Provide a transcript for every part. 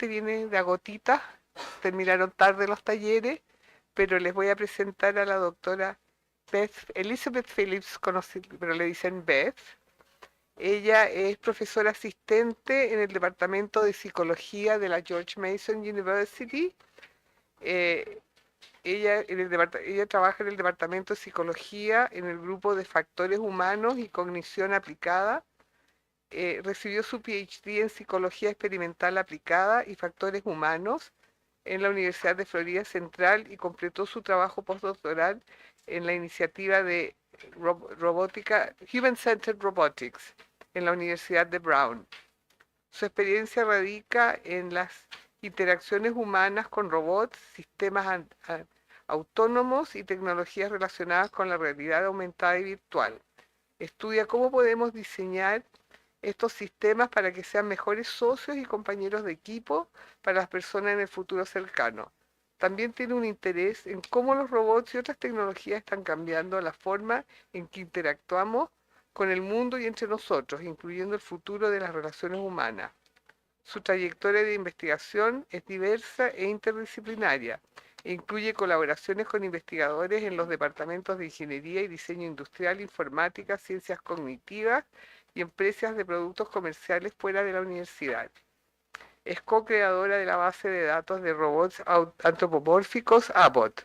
gente viene de a gotitas, terminaron tarde los talleres, pero les voy a presentar a la doctora Elizabeth Phillips, pero le dicen Beth. Ella es profesora asistente en el Departamento de Psicología de la George Mason University. Eh, ella trabaja en el Departamento de Psicología en el grupo de Factores Humanos y Cognición Aplicada. Recibió su PhD en Psicología Experimental Aplicada y Factores Humanos en la Universidad de Florida Central y completó su trabajo postdoctoral en la iniciativa de robótica Human-Centered Robotics en la Universidad de Brown. Su experiencia radica en las interacciones humanas con robots, sistemas autónomos y tecnologías relacionadas con la realidad aumentada y virtual. Estudia cómo podemos diseñar estos sistemas para que sean mejores socios y compañeros de equipo para las personas en el futuro cercano. También tiene un interés en cómo los robots y otras tecnologías están cambiando la forma en que interactuamos con el mundo y entre nosotros, incluyendo el futuro de las relaciones humanas. Su trayectoria de investigación es diversa e interdisciplinaria e incluye colaboraciones con investigadores en los departamentos de Ingeniería y Diseño Industrial, Informática, Ciencias Cognitivas y empresas de productos comerciales fuera de la universidad. Es co-creadora de la base de datos de robots antropomórficos ABOT,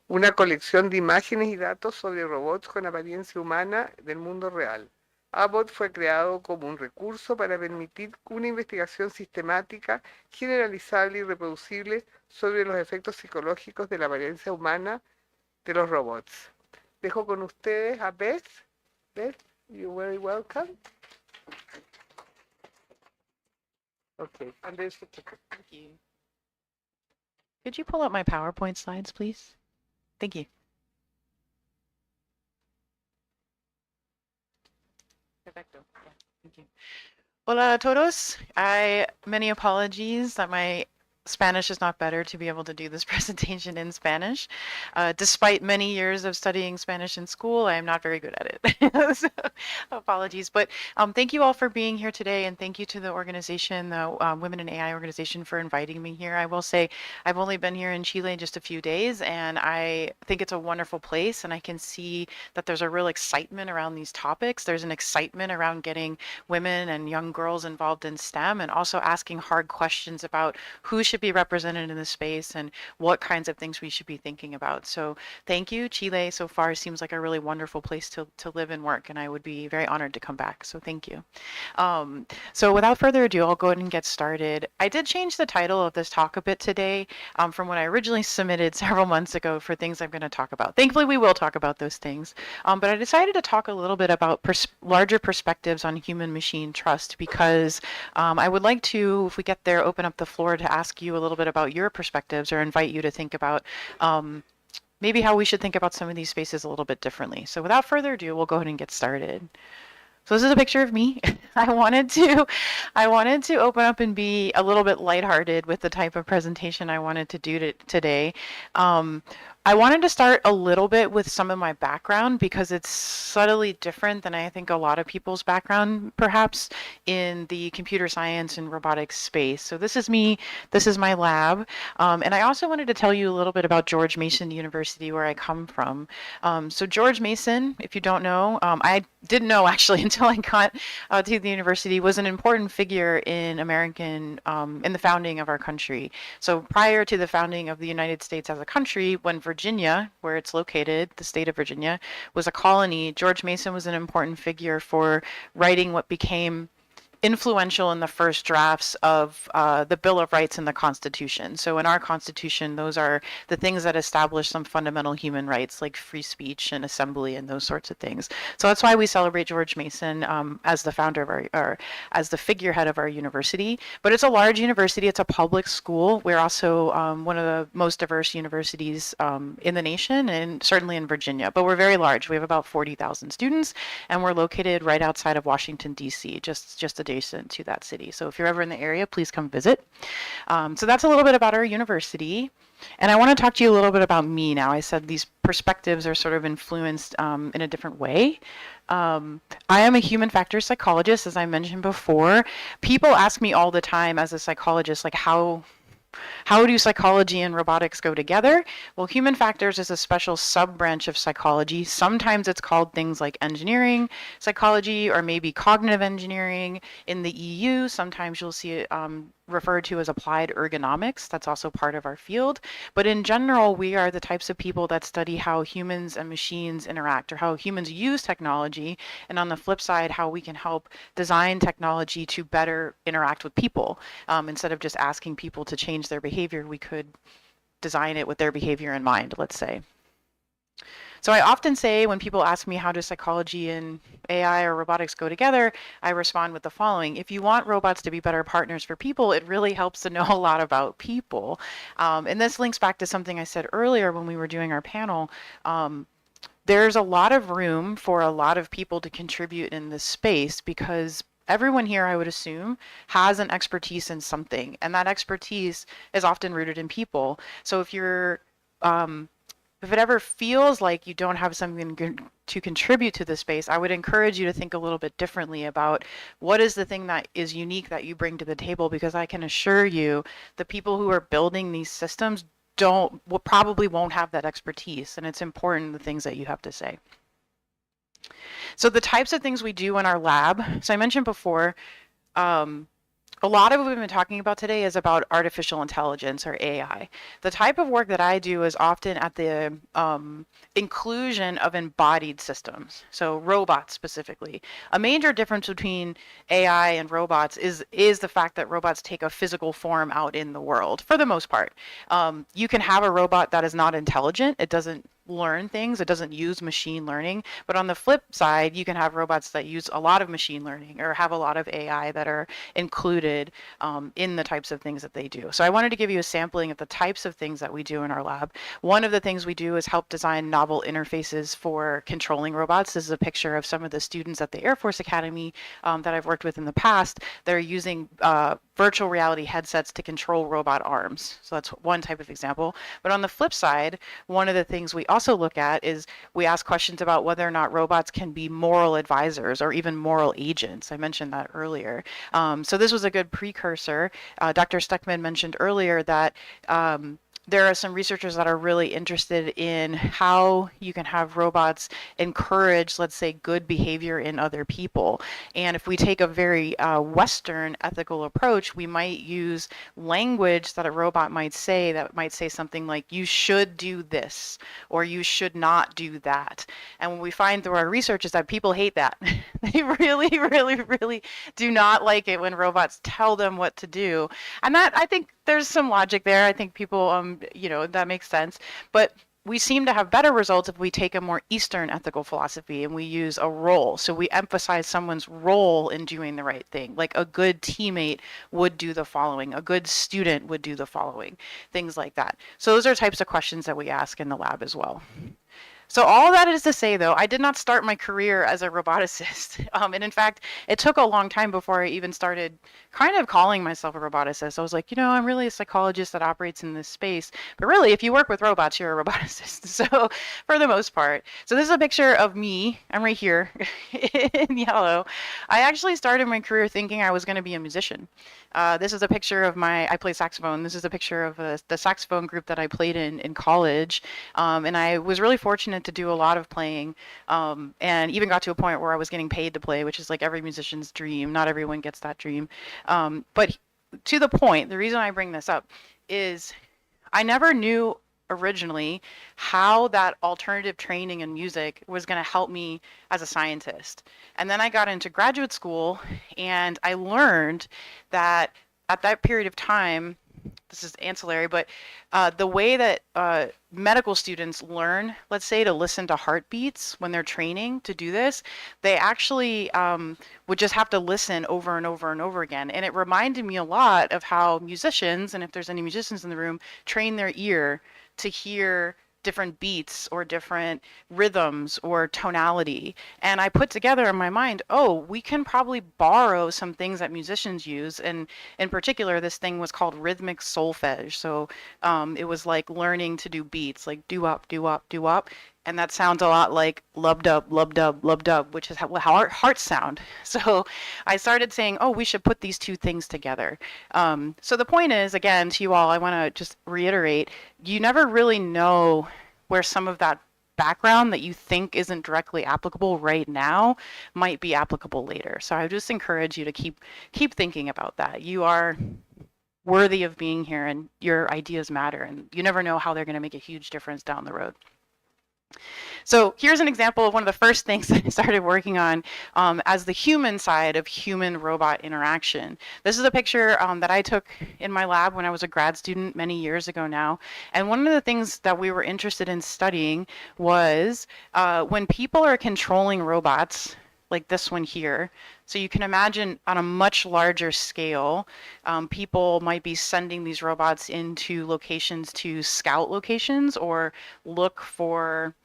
una colección de imágenes y datos sobre robots con apariencia humana del mundo real. ABOT fue creado como un recurso para permitir una investigación sistemática, generalizable y reproducible sobre los efectos psicológicos de la apariencia humana de los robots. Dejo con ustedes a Beth. Beth, you're very welcome. Okay, and there's the ticker. Thank you. Could you pull up my PowerPoint slides, please? Thank you. Perfecto. Yeah, thank you. Hola a todos. Many apologies that my Spanish is not better to be able to do this presentation in Spanish. Despite many years of studying Spanish in school, I am not very good at it. So, apologies. But thank you all for being here today, and thank you to the organization, the Women in AI organization, for inviting me here. I will say I've only been here in Chile just a few days, and I think it's a wonderful place, and I can see that there's a real excitement around these topics. There's an excitement around getting women and young girls involved in STEM, and also asking hard questions about who should be represented in the space and what kinds of things we should be thinking about. So thank you. Chile so far seems like a really wonderful place to live and work, and I would be very honored to come back. So thank you. So without further ado, I'll go ahead and get started. I did change the title of this talk a bit today from what I originally submitted several months ago for things I'm going to talk about. Thankfully, we will talk about those things. But I decided to talk a little bit about larger perspectives on human-machine trust because I would like to, if we get there, open up the floor to ask you a little bit about your perspectives or invite you to think about maybe how we should think about some of these spaces a little bit differently. So without further ado, we'll go ahead and get started. So this is a picture of me. I wanted to open up and be a little bit lighthearted with the type of presentation I wanted to do today. I wanted to start a little bit with some of my background because it's subtly different than I think a lot of people's background, perhaps, in the computer science and robotics space. So this is me, this is my lab. And I also wanted to tell you a little bit about George Mason University, where I come from. So George Mason, if you don't know, I didn't know actually until I got to the university, was an important figure in in the founding of our country. So prior to the founding of the United States as a country, when Virginia, where it's located, the state of Virginia, was a colony, George Mason was an important figure for writing what became influential in the first drafts of the Bill of Rights and the Constitution. So in our Constitution, those are the things that establish some fundamental human rights like free speech and assembly and those sorts of things. So that's why we celebrate George Mason as the founder of or as the figurehead of our university. But it's a large university. It's a public school. We're also one of the most diverse universities in the nation and certainly in Virginia. But we're very large. We have about 40,000 students, and we're located right outside of Washington, D.C., just a adjacent to that city. So if you're ever in the area, please come visit. So that's a little bit about our university. And I want to talk to you a little bit about me now. I said these perspectives are sort of influenced in a different way. I am a human factors psychologist, as I mentioned before. People ask me all the time as a psychologist, like how do psychology and robotics go together? Well, human factors is a special sub-branch of psychology. Sometimes it's called things like engineering psychology or maybe cognitive engineering in the EU. Sometimes you'll see it referred to as applied ergonomics. That's also part of our field. But in general, we are the types of people that study how humans and machines interact, or how humans use technology. And on the flip side, how we can help design technology to better interact with people. Instead of just asking people to change their behavior, we could design it with their behavior in mind, let's say. So I often say when people ask me how does psychology and AI or robotics go together, I respond with the following. If you want robots to be better partners for people, it really helps to know a lot about people. And this links back to something I said earlier when we were doing our panel. There's a lot of room for a lot of people to contribute in this space because everyone here, I would assume, has an expertise in something, and that expertise is often rooted in people. So if you're if it ever feels like you don't have something to contribute to the space, I would encourage you to think a little bit differently about what is the thing that is unique that you bring to the table, because I can assure you the people who are building these systems probably won't have that expertise, and it's important the things that you have to say. So the types of things we do in our lab, so I mentioned before, a lot of what we've been talking about today is about artificial intelligence or AI. The type of work that I do is often at the inclusion of embodied systems, so robots specifically. A major difference between AI and robots is the fact that robots take a physical form out in the world, for the most part. You can have a robot that is not intelligent. It doesn't learn things. It doesn't use machine learning. But on the flip side, you can have robots that use a lot of machine learning or have a lot of AI that are included in the types of things that they do. So I wanted to give you a sampling of the types of things that we do in our lab. One of the things we do is help design novel interfaces for controlling robots. This is a picture of some of the students at the Air Force Academy that I've worked with in the past. They're using virtual reality headsets to control robot arms. So that's one type of example. But on the flip side, one of the things we also look at is we ask questions about whether or not robots can be moral advisors or even moral agents. I mentioned that earlier. So this was a good precursor. Dr. Steckman mentioned earlier that there are some researchers that are really interested in how you can have robots encourage, let's say, good behavior in other people. And if we take a very Western ethical approach, we might use language that a robot might say that might say something like, you should do this, or you should not do that. And what we find through our research is that people hate that. They really, really, really do not like it when robots tell them what to do. And that, I think, there's some logic there. I think people, that makes sense. But we seem to have better results if we take a more Eastern ethical philosophy and we use a role. So we emphasize someone's role in doing the right thing. Like a good teammate would do the following. A good student would do the following. Things like that. So those are types of questions that we ask in the lab as well. So all that is to say, though, I did not start my career as a roboticist. And in fact, it took a long time before I even started kind of calling myself a roboticist. I was like, I'm really a psychologist that operates in this space. But really, if you work with robots, you're a roboticist. So for the most part. So this is a picture of me. I'm right here in yellow. I actually started my career thinking I was going to be a musician. This is a picture of I play saxophone. This is a picture of the saxophone group that I played in college. And I was really fortunate to do a lot of playing, and even got to a point where I was getting paid to play, which is like every musician's dream. Not everyone gets that dream. But to the point, the reason I bring this up is I never knew originally how that alternative training in music was going to help me as a scientist. And then I got into graduate school and I learned that at that period of time, this is ancillary, but the way that medical students learn, let's say, to listen to heartbeats when they're training to do this, they actually would just have to listen over and over and over again. And it reminded me a lot of how musicians, and if there's any musicians in the room, train their ear to hear different beats or different rhythms or tonality. And I put together in my mind, oh, we can probably borrow some things that musicians use. And in particular, this thing was called rhythmic solfege. So it was like learning to do beats, like do up, do up, do up. And that sounds a lot like lub dub, lub dub, lub dub, which is how our hearts sound. So I started saying, oh, we should put these two things together. So the point is, again, to you all, I want to just reiterate, you never really know where some of that background that you think isn't directly applicable right now might be applicable later. So I just encourage you to keep thinking about that. You are worthy of being here, and your ideas matter, and you never know how they're going to make a huge difference down the road. So here's an example of one of the first things that I started working on as the human side of human-robot interaction. This is a picture that I took in my lab when I was a grad student many years ago now. And one of the things that we were interested in studying was when people are controlling robots, like this one here. So you can imagine on a much larger scale, people might be sending these robots into locations to scout locations or look for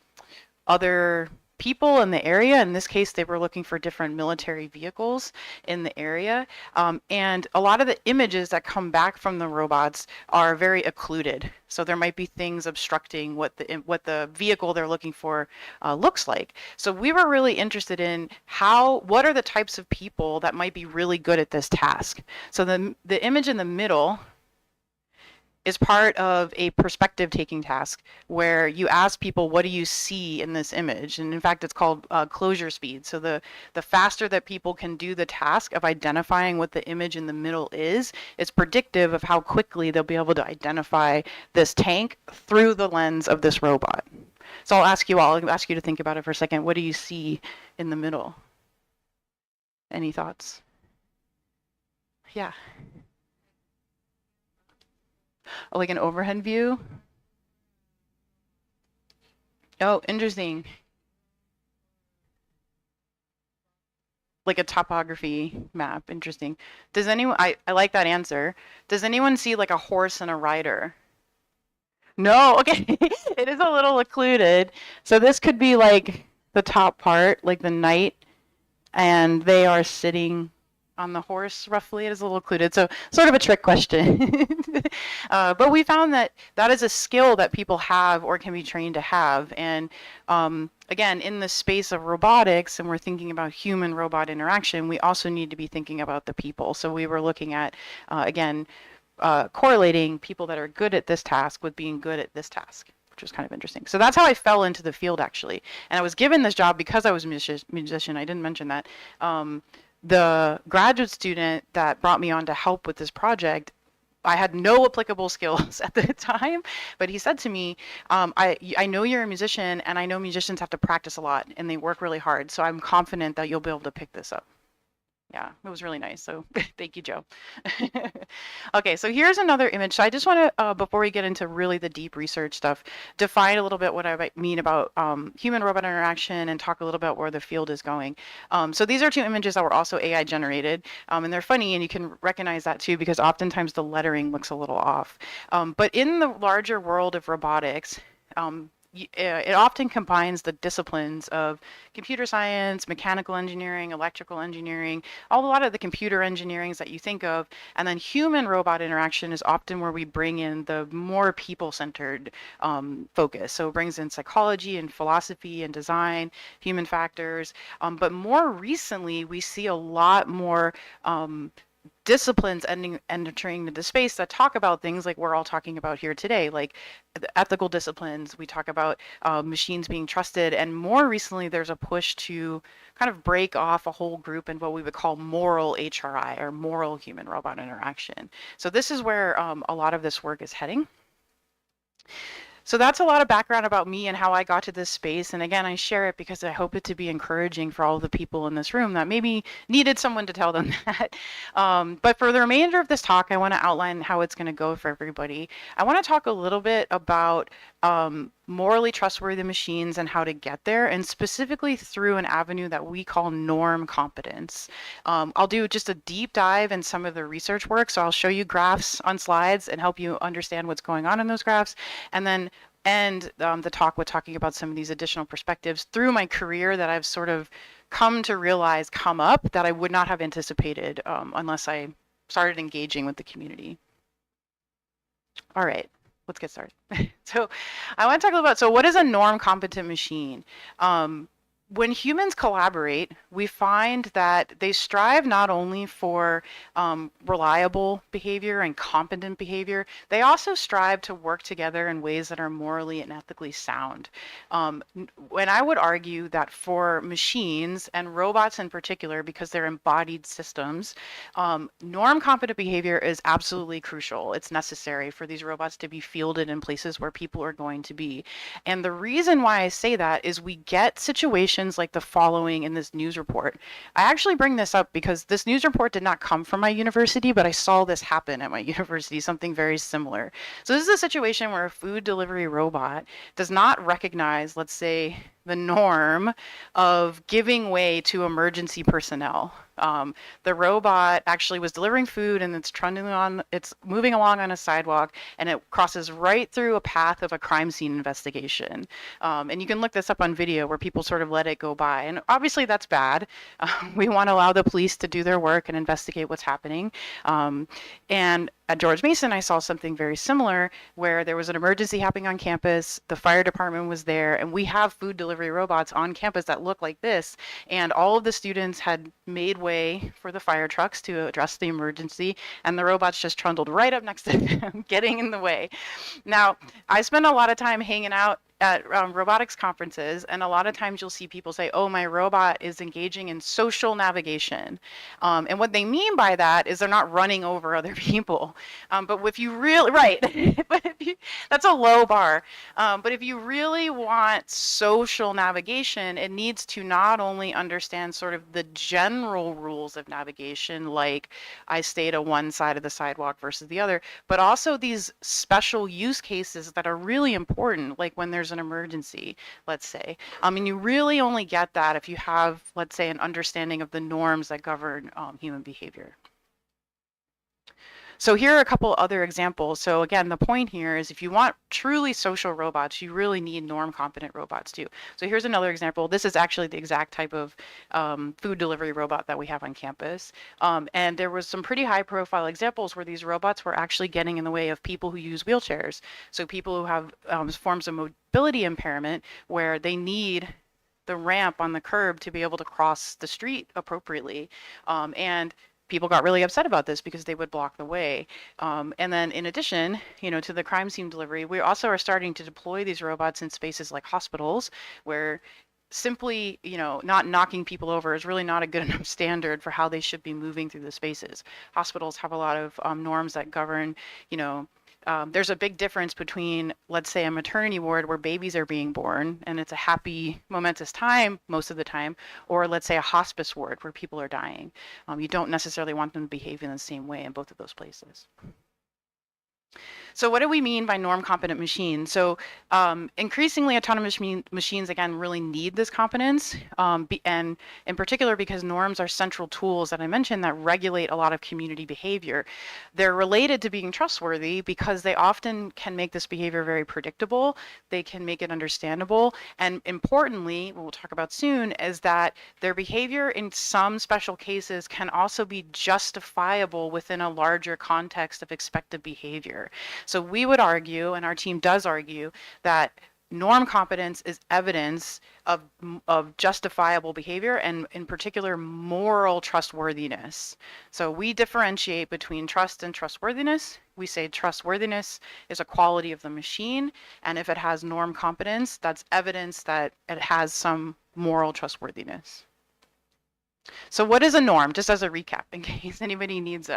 other people in the area. In this case, they were looking for different military vehicles in the area. And a lot of the images that come back from the robots are very occluded. So there might be things obstructing what the vehicle they're looking for looks like. So we were really interested in what are the types of people that might be really good at this task. So the image in the middle is part of a perspective taking task where you ask people, what do you see in this image? And in fact, it's called closure speed. So the faster that people can do the task of identifying what the image in the middle is, it's predictive of how quickly they'll be able to identify this tank through the lens of this robot. So I'll ask you to think about it for a second. What do you see in the middle? Any thoughts? Yeah. Oh, like an overhead view? Oh, interesting. Like a topography map. Interesting. Does anyone, I like that answer. Does anyone see like a horse and a rider? No, okay. It is a little occluded. So this could be like the top part, like the knight, and they are sitting on the horse roughly. It is a little occluded, so sort of a trick question. But we found that that is a skill that people have or can be trained to have. And again, in the space of robotics, and we're thinking about human-robot interaction, we also need to be thinking about the people. So we were looking at, again, correlating people that are good at this task with being good at this task, which was kind of interesting. So that's how I fell into the field, actually. And I was given this job because I was a musician. I didn't mention that. The graduate student that brought me on to help with this project, I had no applicable skills at the time, but he said to me, I know you're a musician, and I know musicians have to practice a lot, and they work really hard, so I'm confident that you'll be able to pick this up. Yeah, it was really nice. So thank you, Joe. Okay, so here's another image. So I just want to, before we get into really the deep research stuff, define a little bit what I mean about human-robot interaction and talk a little bit where the field is going. So these are two images that were also AI generated, and they're funny, and you can recognize that too because oftentimes the lettering looks a little off. But in the larger world of robotics, it often combines the disciplines of computer science, mechanical engineering, electrical engineering, a lot of the computer engineerings that you think of, and then human-robot interaction is often where we bring in the more people-centered focus. So it brings in psychology and philosophy and design, human factors, but more recently we see a lot more disciplines entering into space that talk about things like we're all talking about here today, like the ethical disciplines. We talk about machines being trusted, and more recently there's a push to kind of break off a whole group in what we would call moral HRI, or moral human-robot interaction. So this is where a lot of this work is heading. So that's a lot of background about me and how I got to this space. And again, I share it because I hope it to be encouraging for all the people in this room that maybe needed someone to tell them that. But for the remainder of this talk, I want to outline how it's going to go for everybody. I want to talk a little bit about morally trustworthy machines and how to get there, and specifically through an avenue that we call norm competence. I'll do just a deep dive in some of the research work, so I'll show you graphs on slides and help you understand what's going on in those graphs. And then end the talk with talking about some of these additional perspectives through my career that I've sort of come to realize come up that I would not have anticipated unless I started engaging with the community. All right, let's get started. So I want to talk a little about, so what is a norm competent machine? When humans collaborate, we find that they strive not only for reliable behavior and competent behavior, they also strive to work together in ways that are morally and ethically sound. When I would argue that for machines and robots in particular, because they're embodied systems, norm competent behavior is absolutely crucial. It's necessary for these robots to be fielded in places where people are going to be. And the reason why I say that is we get situations like the following in this news report. I actually bring this up because this news report did not come from my university, but I saw this happen at my university, something very similar. So this is a situation where a food delivery robot does not recognize, let's say, the norm of giving way to emergency personnel. The robot actually was delivering food and it's moving along on a sidewalk and it crosses right through a path of a crime scene investigation. And you can look this up on video where people sort of let it go by. And obviously that's bad. We want to allow the police to do their work and investigate what's happening. And at George Mason, I saw something very similar where there was an emergency happening on campus, the fire department was there, and we have food delivery robots on campus that look like this. And all of the students had made way for the fire trucks to address the emergency, and the robots just trundled right up next to them, getting in the way. Now, I spend a lot of time hanging out at robotics conferences, and a lot of times you'll see people say, oh, my robot is engaging in social navigation. And what they mean by that is they're not running over other people. But if you really, right, but that's a low bar. But if you really want social navigation, it needs to not only understand sort of the general rules of navigation, like I stayed on one side of the sidewalk versus the other, but also these special use cases that are really important, like when there's an emergency, let's say. And you really only get that if you have, let's say, an understanding of the norms that govern human behavior. So here are a couple other examples. So again, the point here is if you want truly social robots, you really need norm competent robots too. So here's another example. This is actually the exact type of food delivery robot that we have on campus. And there was some pretty high profile examples where these robots were actually getting in the way of people who use wheelchairs. So people who have forms of mobility impairment where they need the ramp on the curb to be able to cross the street appropriately. And people got really upset about this because they would block the way. And then in addition, to the crime scene delivery, we also are starting to deploy these robots in spaces like hospitals where simply, not knocking people over is really not a good enough standard for how they should be moving through the spaces. Hospitals have a lot of norms that govern, there's a big difference between, let's say, a maternity ward where babies are being born and it's a happy, momentous time most of the time, or let's say a hospice ward where people are dying. You don't necessarily want them to behave in the same way in both of those places. So what do we mean by norm competent machines? So increasingly autonomous machines, again, really need this competence. And in particular, because norms are central tools that I mentioned that regulate a lot of community behavior. They're related to being trustworthy because they often can make this behavior very predictable. They can make it understandable. And importantly, what we'll talk about soon, is that their behavior in some special cases can also be justifiable within a larger context of expected behavior. So we would argue, and our team does argue, that norm competence is evidence of justifiable behavior and in particular moral trustworthiness. So we differentiate between trust and trustworthiness. We say trustworthiness is a quality of the machine, and if it has norm competence, that's evidence that it has some moral trustworthiness. So what is a norm? Just as a recap, in case anybody needs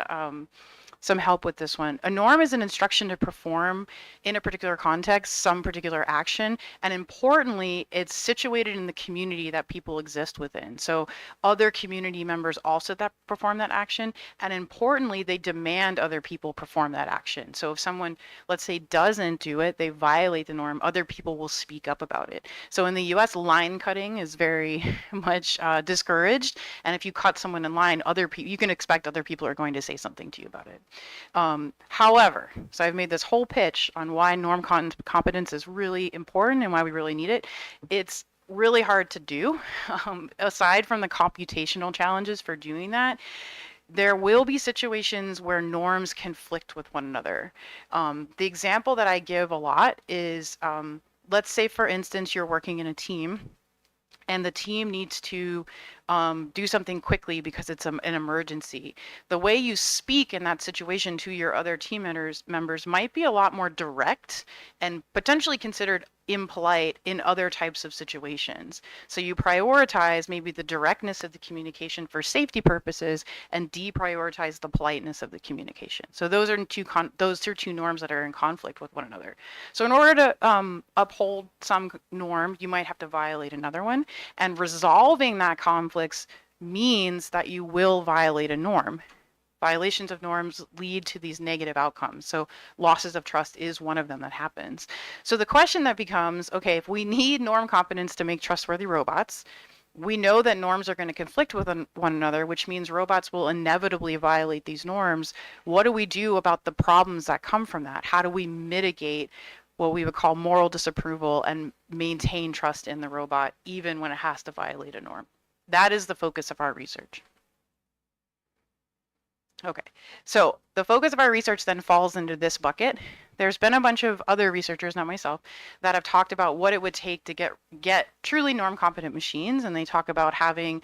some help with this one. A norm is an instruction to perform in a particular context, some particular action, and importantly, it's situated in the community that people exist within. So other community members also that perform that action, and importantly, they demand other people perform that action. So if someone, let's say, doesn't do it, they violate the norm, other people will speak up about it. So in the US, line cutting is very much discouraged, and if you cut someone in line, you can expect other people are going to say something to you about it. However, so I've made this whole pitch on why norm competence is really important and why we really need it. It's really hard to do. Aside from the computational challenges for doing that, there will be situations where norms conflict with one another. The example that I give a lot is, let's say, for instance, you're working in a team and the team needs to do something quickly because it's an emergency. The way you speak in that situation to your other team members might be a lot more direct and potentially considered impolite in other types of situations. So you prioritize maybe the directness of the communication for safety purposes and deprioritize the politeness of the communication. So those are two norms that are in conflict with one another. So in order to uphold some norm, you might have to violate another one, and resolving that conflicts means that you will violate a norm. Violations of norms lead to these negative outcomes. So losses of trust is one of them that happens. So the question that becomes, okay, if we need norm competence to make trustworthy robots, we know that norms are going to conflict with one another, which means robots will inevitably violate these norms. What do we do about the problems that come from that? How do we mitigate what we would call moral disapproval and maintain trust in the robot, even when it has to violate a norm? That is the focus of our research. Okay, so the focus of our research then falls into this bucket. There's been a bunch of other researchers, not myself, that have talked about what it would take to get truly norm competent machines, and they talk about having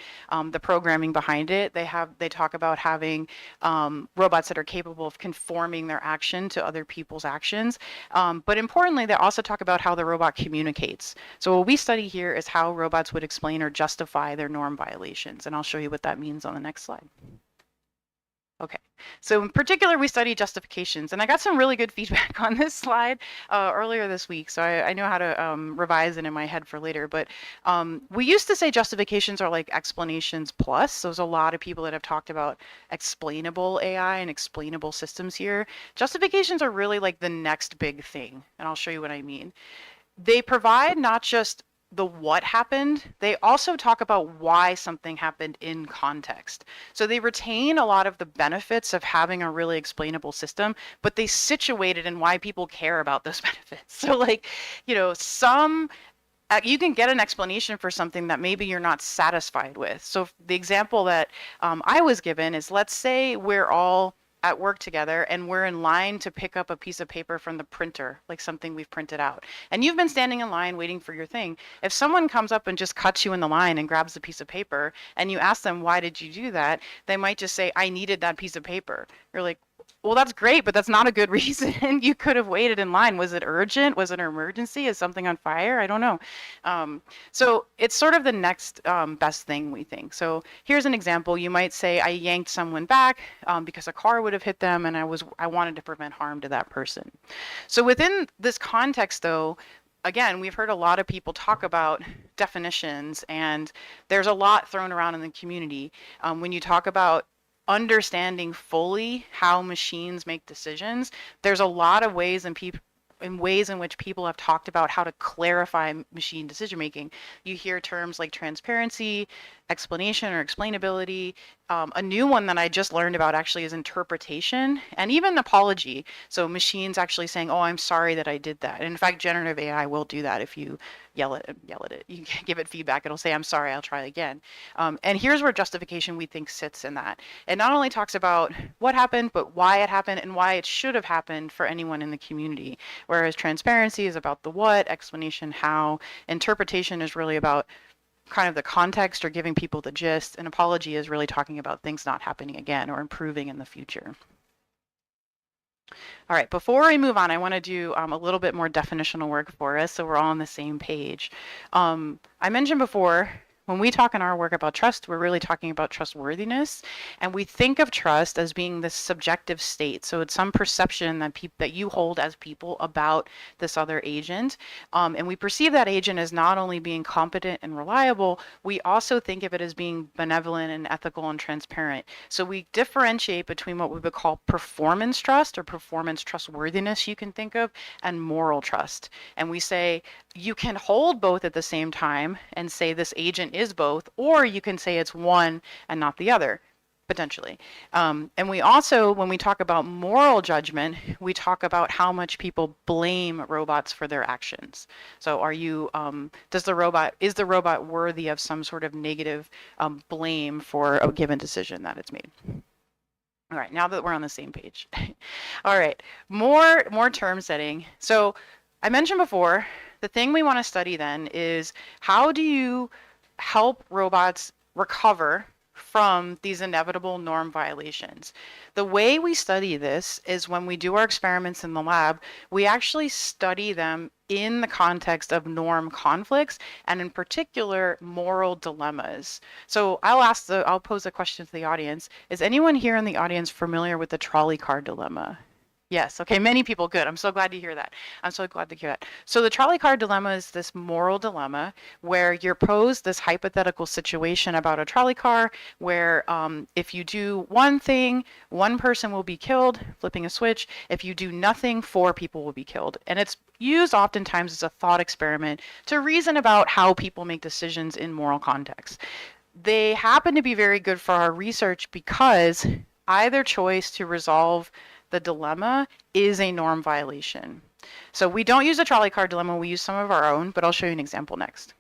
the programming behind it. They talk about having robots that are capable of conforming their action to other people's actions. But importantly, they also talk about how the robot communicates. So what we study here is how robots would explain or justify their norm violations, and I'll show you what that means on the next slide. Okay, so in particular, we study justifications, and I got some really good feedback on this slide earlier this week, so I know how to revise it in my head for later. But we used to say justifications are like explanations plus. So there's a lot of people that have talked about explainable AI and explainable systems here. Justifications are really like the next big thing, and I'll show you what I mean. They provide not just the what happened, they also talk about why something happened in context. So they retain a lot of the benefits of having a really explainable system, but they situate it in why people care about those benefits. So like, you know, you can get an explanation for something that maybe you're not satisfied with. So the example that I was given is, let's say we're all at work together and we're in line to pick up a piece of paper from the printer, like something we've printed out. And you've been standing in line waiting for your thing. If someone comes up and just cuts you in the line and grabs the piece of paper and you ask them, why did you do that? They might just say, I needed that piece of paper. You're like, well, that's great, but that's not a good reason. You could have waited in line. Was it urgent? Was it an emergency? Is something on fire? I don't know. So it's sort of the next best thing, we think. So here's an example. You might say, I yanked someone back because a car would have hit them, and I wanted to prevent harm to that person. So within this context, though, again, we've heard a lot of people talk about definitions, and there's a lot thrown around in the community. When you talk about understanding fully how machines make decisions, there's a lot of ways in which people have talked about how to clarify machine decision making. You hear terms like transparency, explanation or explainability. A new one that I just learned about actually is interpretation and even apology. So machines actually saying, oh, I'm sorry that I did that. And in fact, generative AI will do that. If you yell at it, you give it feedback, it'll say, I'm sorry, I'll try again. And here's where justification, we think, sits in that. It not only talks about what happened, but why it happened and why it should have happened for anyone in the community. Whereas transparency is about the what, explanation how, interpretation is really about kind of the context or giving people the gist, and apology is really talking about things not happening again or improving in the future. All right, before we move on, I want to do a little bit more definitional work for us so we're all on the same page. I mentioned before, when we talk in our work about trust, we're really talking about trustworthiness, and we think of trust as being this subjective state. So it's some perception that you hold as people about this other agent, and we perceive that agent as not only being competent and reliable, we also think of it as being benevolent and ethical and transparent. So we differentiate between what we would call performance trust or performance trustworthiness, you can think of, and moral trust. And we say you can hold both at the same time and say this agent is both, or you can say it's one and not the other. Potentially. And we also, when we talk about moral judgment, we talk about how much people blame robots for their actions. So are you, is the robot worthy of some sort of negative blame for a given decision that it's made? All right, now that we're on the same page. All right, more term setting. So I mentioned before, the thing we want to study then is how do you help robots recover from these inevitable norm violations. The way we study this is when we do our experiments in the lab, we actually study them in the context of norm conflicts and in particular moral dilemmas. So I'll pose a question to the audience. Is anyone here in the audience familiar with the trolley car dilemma? Yes, okay, many people, good. I'm so glad to hear that. I'm so glad to hear that. So the trolley car dilemma is this moral dilemma where you're posed this hypothetical situation about a trolley car where if you do one thing, one person will be killed, flipping a switch. If you do nothing, 4 people will be killed. And it's used oftentimes as a thought experiment to reason about how people make decisions in moral contexts. They happen to be very good for our research because either choice to resolve the dilemma is a norm violation. So we don't use a trolley car dilemma, we use some of our own, but I'll show you an example next.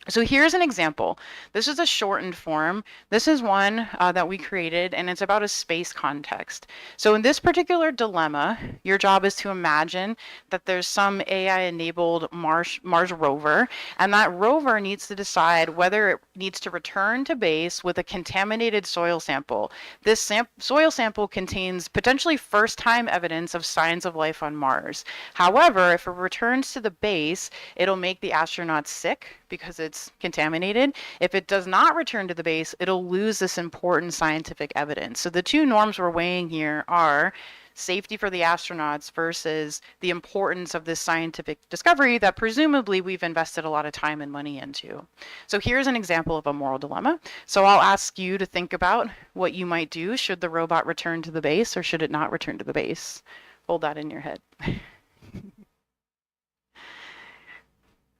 So here's an example. This is a shortened form. This is one that we created, and it's about a space context. So in this particular dilemma, your job is to imagine that there's some AI-enabled Mars rover, and that rover needs to decide whether it needs to return to base with a contaminated soil sample. This soil sample contains potentially first-time evidence of signs of life on Mars. However, if it returns to the base, it'll make the astronauts sick because it's contaminated. If it does not return to the base, it'll lose this important scientific evidence. So the two norms we're weighing here are safety for the astronauts versus the importance of this scientific discovery that presumably we've invested a lot of time and money into. So here's an example of a moral dilemma. So I'll ask you to think about what you might do should the robot return to the base or should it not return to the base. Hold that in your head.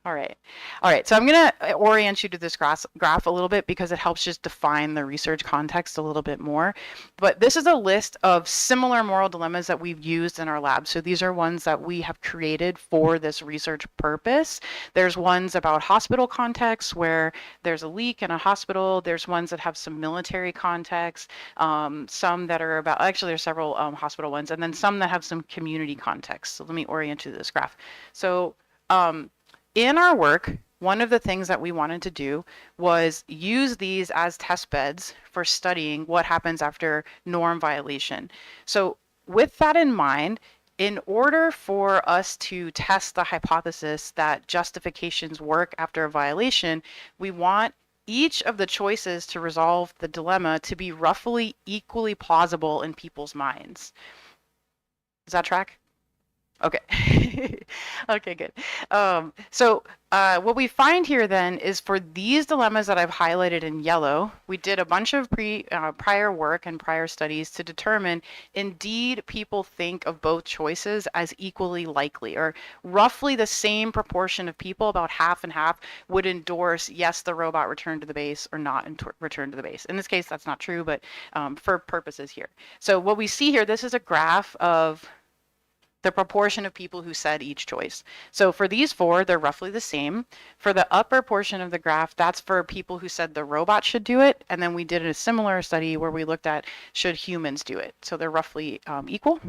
All right. So I'm going to orient you to this graph a little bit because it helps just define the research context a little bit more. But this is a list of similar moral dilemmas that we've used in our lab. So these are ones that we have created for this research purpose. There's ones about hospital contexts where there's a leak in a hospital. There's ones that have some military context, some that are about, actually there's several hospital ones, and then some that have some community context. So let me orient you to this graph. So in our work, one of the things that we wanted to do was use these as test beds for studying what happens after norm violation. So with that in mind, in order for us to test the hypothesis that justifications work after a violation, we want each of the choices to resolve the dilemma to be roughly equally plausible in people's minds. Does that track? Okay. Okay, good. So what we find here then is for these dilemmas that I've highlighted in yellow, we did a bunch of prior work and prior studies to determine indeed people think of both choices as equally likely, or roughly the same proportion of people, about half and half, would endorse yes, the robot return to the base or not return to the base. In this case, that's not true, but for purposes here. So what we see here, this is a graph of the proportion of people who said each choice. So for these 4, they're roughly the same. For the upper portion of the graph, that's for people who said the robot should do it. And then we did a similar study where we looked at should humans do it. So they're roughly equal.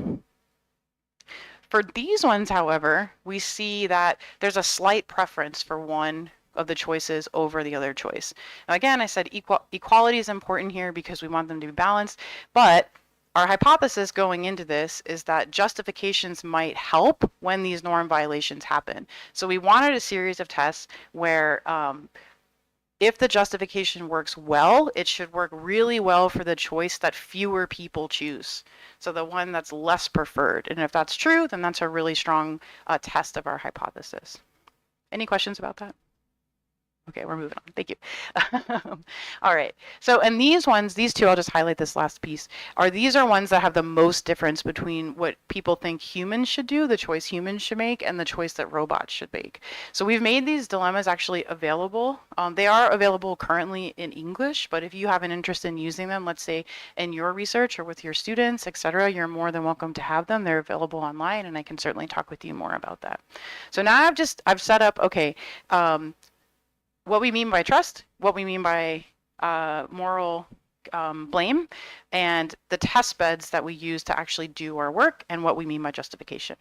For these ones, however, we see that there's a slight preference for one of the choices over the other choice. Now, again, I said equality is important here because we want them to be balanced, but our hypothesis going into this is that justifications might help when these norm violations happen. So we wanted a series of tests where if the justification works well, it should work really well for the choice that fewer people choose. So the one that's less preferred. And if that's true, then that's a really strong test of our hypothesis. Any questions about that? Okay, we're moving on. Thank you. All right. So, and these ones, these two, I'll just highlight this last piece, these are ones that have the most difference between what people think humans should do, the choice humans should make, and the choice that robots should make. So we've made these dilemmas actually available. They are available currently in English, but if you have an interest in using them, let's say in your research or with your students, etc., you're more than welcome to have them. They're available online, and I can certainly talk with you more about that. So now I've set up, okay, what we mean by trust, what we mean by moral blame, and the test beds that we use to actually do our work, and what we mean by justification.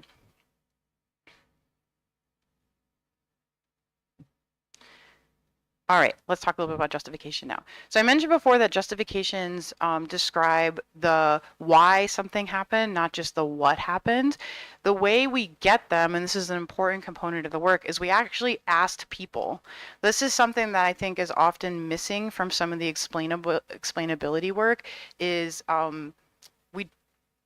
All right, let's talk a little bit about justification now. So I mentioned before that justifications describe the why something happened, not just the what happened. The way we get them, and this is an important component of the work, is we actually asked people. This is something that I think is often missing from some of the explainability work, is we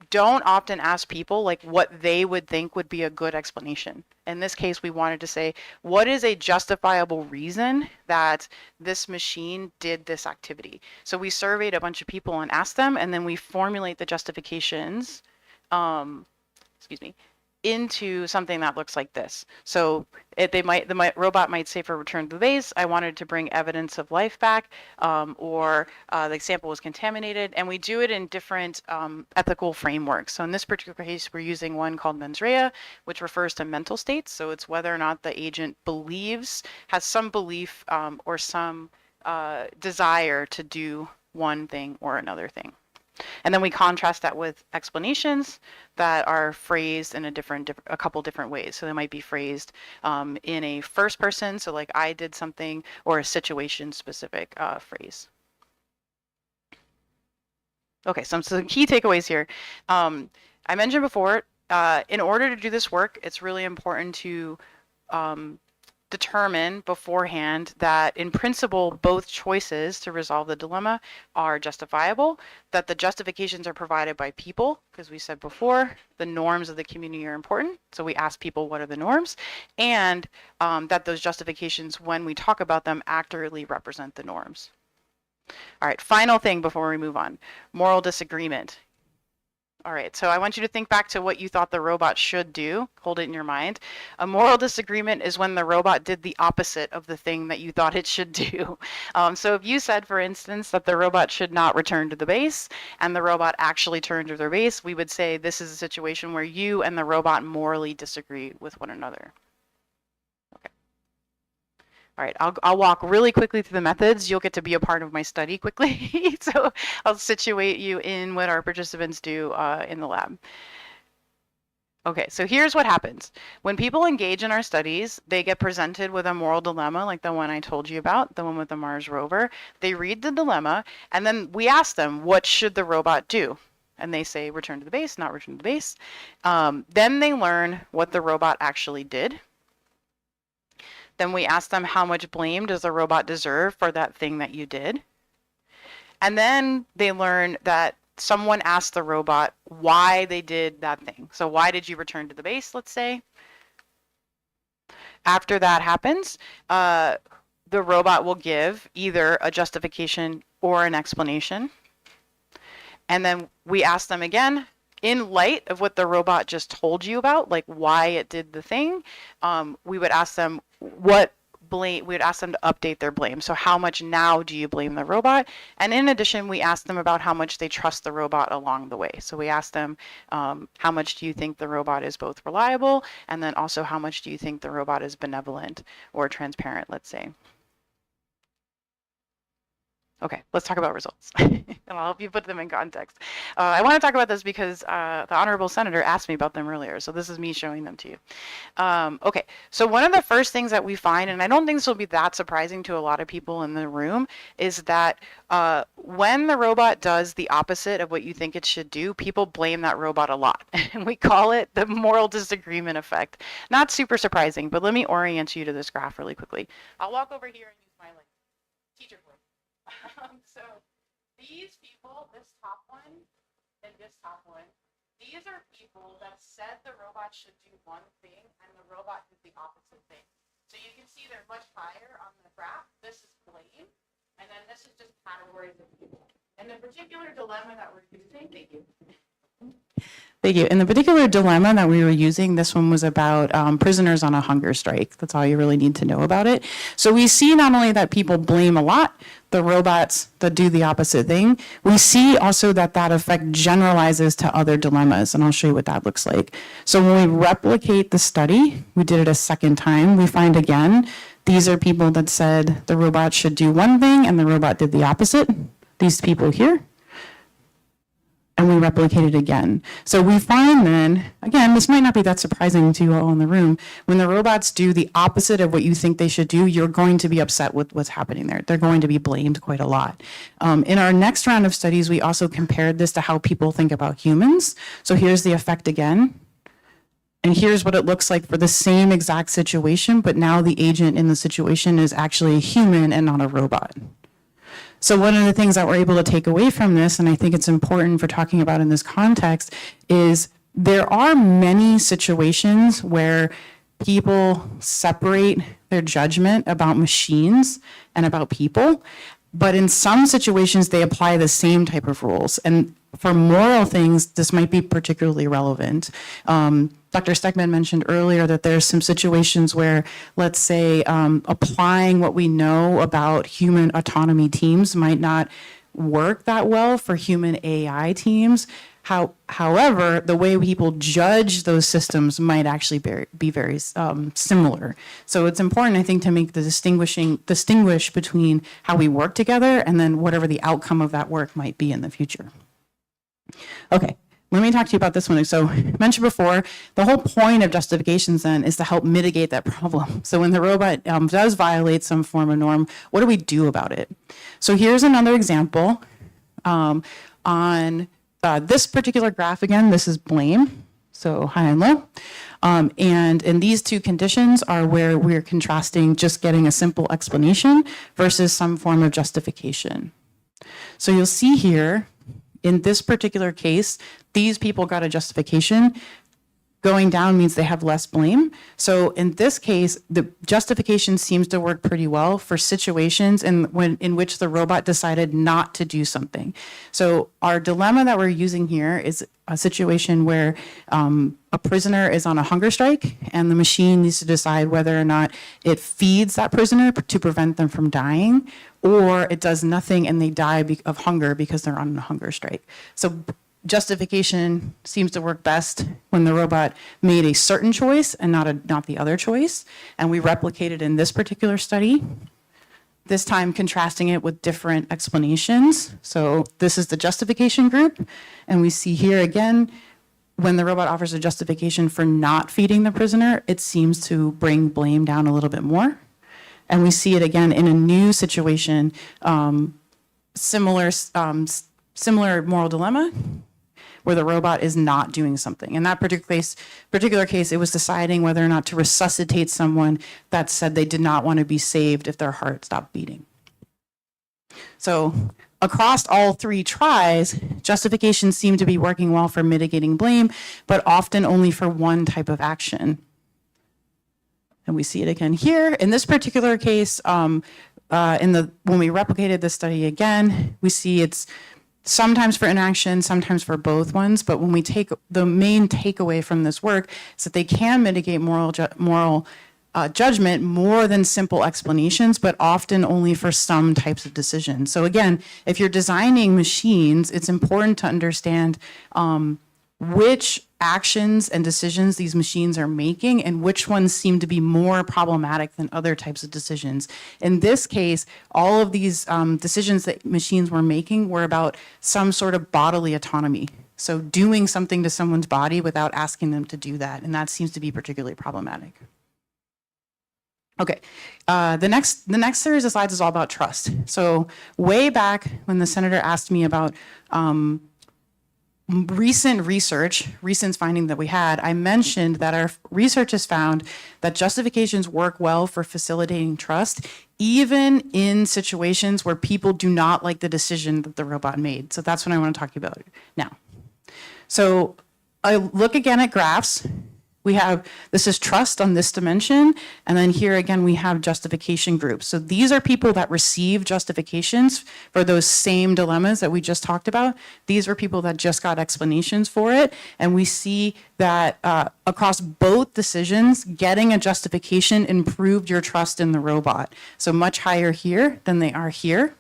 don't often ask people like what they would think would be a good explanation. In this case, we wanted to say, what is a justifiable reason that this machine did this activity? So we surveyed a bunch of people and asked them, and then we formulate the justifications, excuse me, into something that looks like this. So the robot might say for return to the base, I wanted to bring evidence of life back, or the sample was contaminated, and we do it in different ethical frameworks. So in this particular case, we're using one called mens rea, which refers to mental states. So it's whether or not the agent has some belief or some desire to do one thing or another thing. And then we contrast that with explanations that are phrased in a couple different ways. So they might be phrased in a first person, so like I did something, or a situation specific phrase. Okay, some key takeaways here. I mentioned before, in order to do this work, it's really important to determine beforehand that in principle both choices to resolve the dilemma are justifiable, that the justifications are provided by people, because we said before the norms of the community are important, so we ask people what are the norms, and that those justifications, when we talk about them, accurately represent the norms. All right, final thing before we move on, moral disagreement. All right, so I want you to think back to what you thought the robot should do. Hold it in your mind. A moral disagreement is when the robot did the opposite of the thing that you thought it should do. So if you said, for instance, that the robot should not return to the base, and the robot actually turned to their base, we would say this is a situation where you and the robot morally disagree with one another. All right, I'll walk really quickly through the methods. You'll get to be a part of my study quickly. So I'll situate you in what our participants do in the lab. Okay, so here's what happens. When people engage in our studies, they get presented with a moral dilemma like the one I told you about, the one with the Mars rover. They read the dilemma, and then we ask them, what should the robot do? And they say, return to the base, not return to the base. Then they learn what the robot actually did. Then we ask them, how much blame does the robot deserve for that thing that you did? And then they learn that someone asked the robot why they did that thing. So why did you return to the base, let's say? After that happens, the robot will give either a justification or an explanation. And then we ask them again, in light of what the robot just told you about, like why it did the thing, we would ask them what blame, we would ask them to update their blame. So how much now do you blame the robot? And in addition, we ask them about how much they trust the robot along the way. So we ask them, how much do you think the robot is both reliable? And then also how much do you think the robot is benevolent or transparent, let's say. Okay, let's talk about results. And I'll help you put them in context. I want to talk about this because the Honorable Senator asked me about them earlier, so this is me showing them to you. Okay, so one of the first things that we find, and I don't think this will be that surprising to a lot of people in the room, is that when the robot does the opposite of what you think it should do, people blame that robot a lot. And we call it the moral disagreement effect. Not super surprising, but let me orient you to this graph really quickly. I'll walk over here and use my like teacher voice. So these people, this top one and this top one, these are people that said the robot should do one thing and the robot did the opposite thing. So you can see they're much higher on the graph. This is blame, and then this is just categories of people. And the particular dilemma that we're using, thank you. Thank you. In the particular dilemma that we were using, this one was about prisoners on a hunger strike. That's all you really need to know about it. So we see not only that people blame a lot, the robots that do the opposite thing, we see also that that effect generalizes to other dilemmas, and I'll show you what that looks like. So when we replicate the study, we did it a second time, we find again, these are people that said the robot should do one thing and the robot did the opposite. These people here. And we replicate it again. So we find then, again, this might not be that surprising to you all in the room, when the robots do the opposite of what you think they should do, you're going to be upset with what's happening there. They're going to be blamed quite a lot. In our next round of studies, we also compared this to how people think about humans. So here's the effect again. And here's what it looks like for the same exact situation, but now the agent in the situation is actually a human and not a robot. So one of the things that we're able to take away from this, and I think it's important for talking about in this context, is there are many situations where people separate their judgment about machines and about people, but in some situations they apply the same type of rules. And for moral things, this might be particularly relevant. Dr. Steckman mentioned earlier that there's some situations where, let's say, applying what we know about human autonomy teams might not work that well for human AI teams. However, the way people judge those systems might actually be very similar. So it's important, I think, to make the distinguish between how we work together and then whatever the outcome of that work might be in the future. Okay. Let me talk to you about this one. So I mentioned before, the whole point of justifications then is to help mitigate that problem. So when the robot does violate some form of norm, what do we do about it? So here's another example on this particular graph. Again, this is blame, so high and low. And in these two conditions are where we're contrasting just getting a simple explanation versus some form of justification. So you'll see here, in this particular case, these people got a justification. Going down means they have less blame. So in this case, the justification seems to work pretty well for situations in which the robot decided not to do something. So our dilemma that we're using here is a situation where a prisoner is on a hunger strike and the machine needs to decide whether or not it feeds that prisoner to prevent them from dying, or it does nothing and they die of hunger because they're on a hunger strike. So justification seems to work best when the robot made a certain choice and not the other choice. And we replicated in this particular study, this time contrasting it with different explanations. So this is the justification group. And we see here again, when the robot offers a justification for not feeding the prisoner, it seems to bring blame down a little bit more. And we see it again in a new situation, similar moral dilemma, where the robot is not doing something. In that particular case, it was deciding whether or not to resuscitate someone that said they did not want to be saved if their heart stopped beating. So across all three tries, justifications seem to be working well for mitigating blame, but often only for one type of action. And we see it again here. In this particular case, when we replicated this study again, we see it's sometimes for inaction, sometimes for both ones. But when we take the main takeaway from this work is that they can mitigate moral judgment more than simple explanations, but often only for some types of decisions. So again, if you're designing machines, it's important to understand which actions and decisions these machines are making and which ones seem to be more problematic than other types of decisions. In this case, all of these decisions that machines were making were about some sort of bodily autonomy. So doing something to someone's body without asking them to do that, and that seems to be particularly problematic. Okay, the next series of slides is all about trust. So way back when the senator asked me about recent finding that we had, I mentioned that our research has found that justifications work well for facilitating trust, even in situations where people do not like the decision that the robot made. So that's what I want to talk about now. So I look again at graphs. This is trust on this dimension. And then here again, we have justification groups. So these are people that receive justifications for those same dilemmas that we just talked about. These are people that just got explanations for it. And we see that across both decisions, getting a justification improved your trust in the robot. So much higher here than they are here.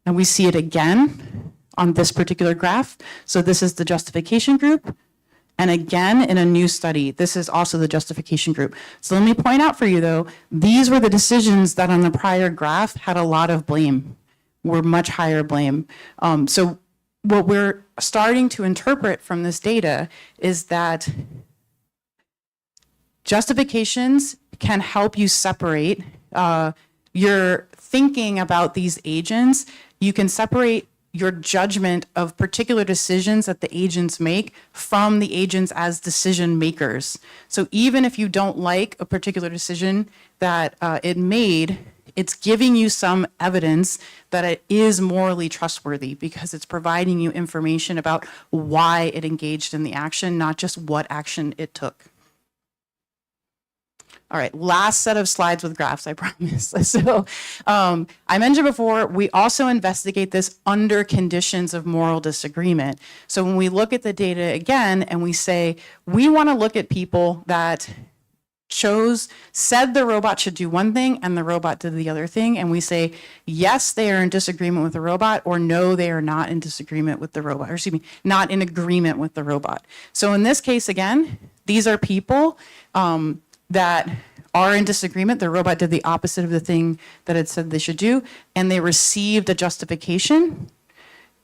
And we see it again on this particular graph. So this is the justification group. And again, in a new study, this is also the justification group. So let me point out for you, though, these were the decisions that on the prior graph had a lot of blame, were much higher blame. So what we're starting to interpret from this data is that justifications can help you separate your thinking about these agents. You can separate your judgment of particular decisions that the agents make from the agents as decision makers. So even if you don't like a particular decision that it made, it's giving you some evidence that it is morally trustworthy because it's providing you information about why it engaged in the action, not just what action it took. All right, last set of slides with graphs, I promise. So I mentioned before, we also investigate this under conditions of moral disagreement. So when we look at the data again and we say, we want to look at people that said the robot should do one thing and the robot did the other thing, and we say, yes, they are in disagreement with the robot, or no, they are not in disagreement with the robot, or excuse me, not in agreement with the robot. So in this case, again, these are people that are in disagreement. The robot did the opposite of the thing that it said they should do, and they received a justification.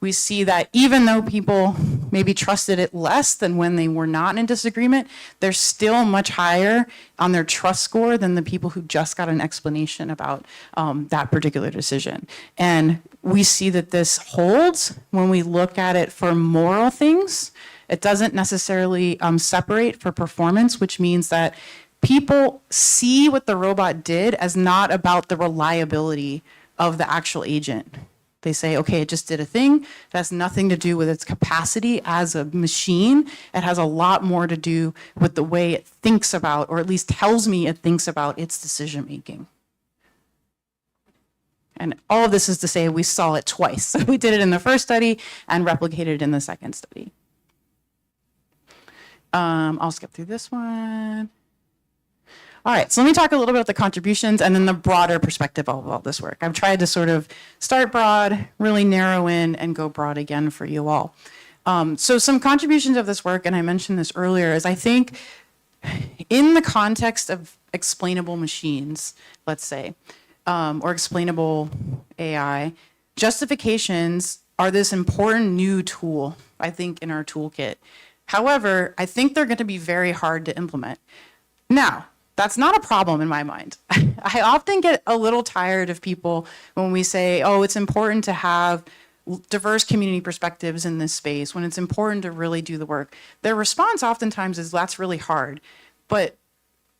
We see that even though people maybe trusted it less than when they were not in disagreement, they're still much higher on their trust score than the people who just got an explanation about that particular decision. And we see that this holds when we look at it for moral things. It doesn't necessarily separate for performance, which means that people see what the robot did as not about the reliability of the actual agent. They say, okay, it just did a thing. It has nothing to do with its capacity as a machine. It has a lot more to do with the way it thinks about, or at least tells me it thinks about its decision making. And all of this is to say we saw it twice. So we did it in the first study and replicated it in the second study. I'll skip through this one. All right, so let me talk a little bit about the contributions and then the broader perspective of all this work. I've tried to sort of start broad, really narrow in, and go broad again for you all. So some contributions of this work, and I mentioned this earlier, is I think in the context of explainable machines, let's say, or explainable AI, justifications are this important new tool, I think, in our toolkit. However, I think they're going to be very hard to implement. Now, that's not a problem in my mind. I often get a little tired of people when we say, oh, it's important to have diverse community perspectives in this space, when it's important to really do the work. Their response oftentimes is, that's really hard. But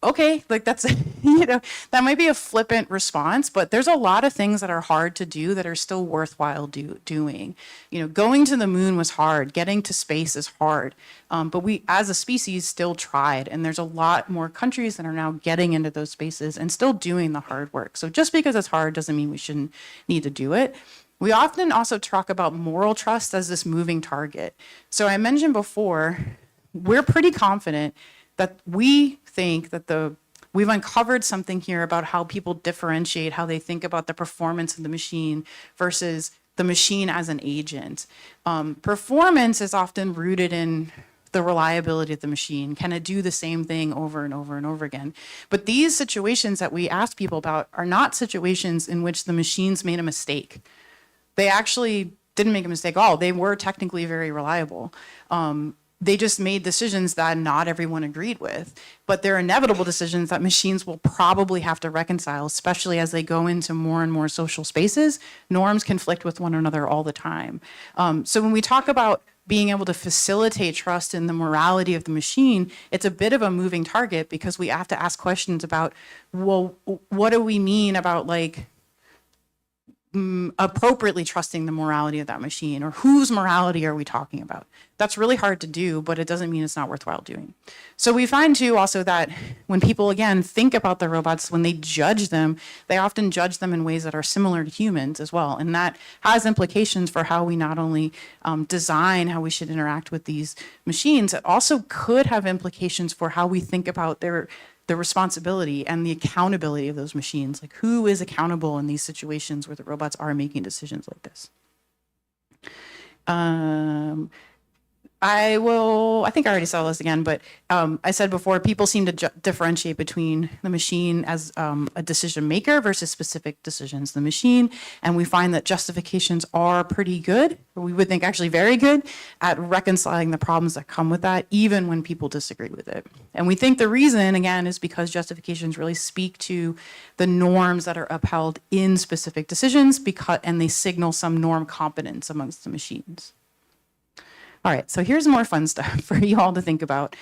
okay, like that's, that might be a flippant response, but there's a lot of things that are hard to do that are still worthwhile doing. Going to the moon was hard. Getting to space is hard. But we, as a species, still tried. And there's a lot more countries that are now getting into those spaces and still doing the hard work. So just because it's hard doesn't mean we shouldn't need to do it. We often also talk about moral trust as this moving target. So I mentioned before, we're pretty confident that we think that we've uncovered something here about how people differentiate how they think about the performance of the machine versus the machine as an agent. Performance is often rooted in the reliability of the machine. Can it do the same thing over and over and over again? But these situations that we ask people about are not situations in which the machines made a mistake. They actually didn't make a mistake at all. They were technically very reliable. They just made decisions that not everyone agreed with, but they're inevitable decisions that machines will probably have to reconcile, especially as they go into more and more social spaces. Norms conflict with one another all the time. So when we talk about being able to facilitate trust in the morality of the machine, it's a bit of a moving target because we have to ask questions about, well, what do we mean about like appropriately trusting the morality of that machine, or whose morality are we talking about? That's really hard to do, but it doesn't mean it's not worthwhile doing. So we find too also that when people, again, think about the robots, when they judge them, they often judge them in ways that are similar to humans as well. And that has implications for how we not only design how we should interact with these machines, it also could have implications for how we think about the responsibility and the accountability of those machines. Like, who is accountable in these situations where the robots are making decisions like this? I think I already saw this again, but I said before, people seem to differentiate between the machine as a decision maker versus specific decisions. The machine, and we find that justifications are pretty good, or we would think actually very good, at reconciling the problems that come with that, even when people disagree with it. And we think the reason, again, is because justifications really speak to the norms that are upheld in specific decisions, and they signal some norm competence amongst the machines. All right, so here's more fun stuff for you all to think about.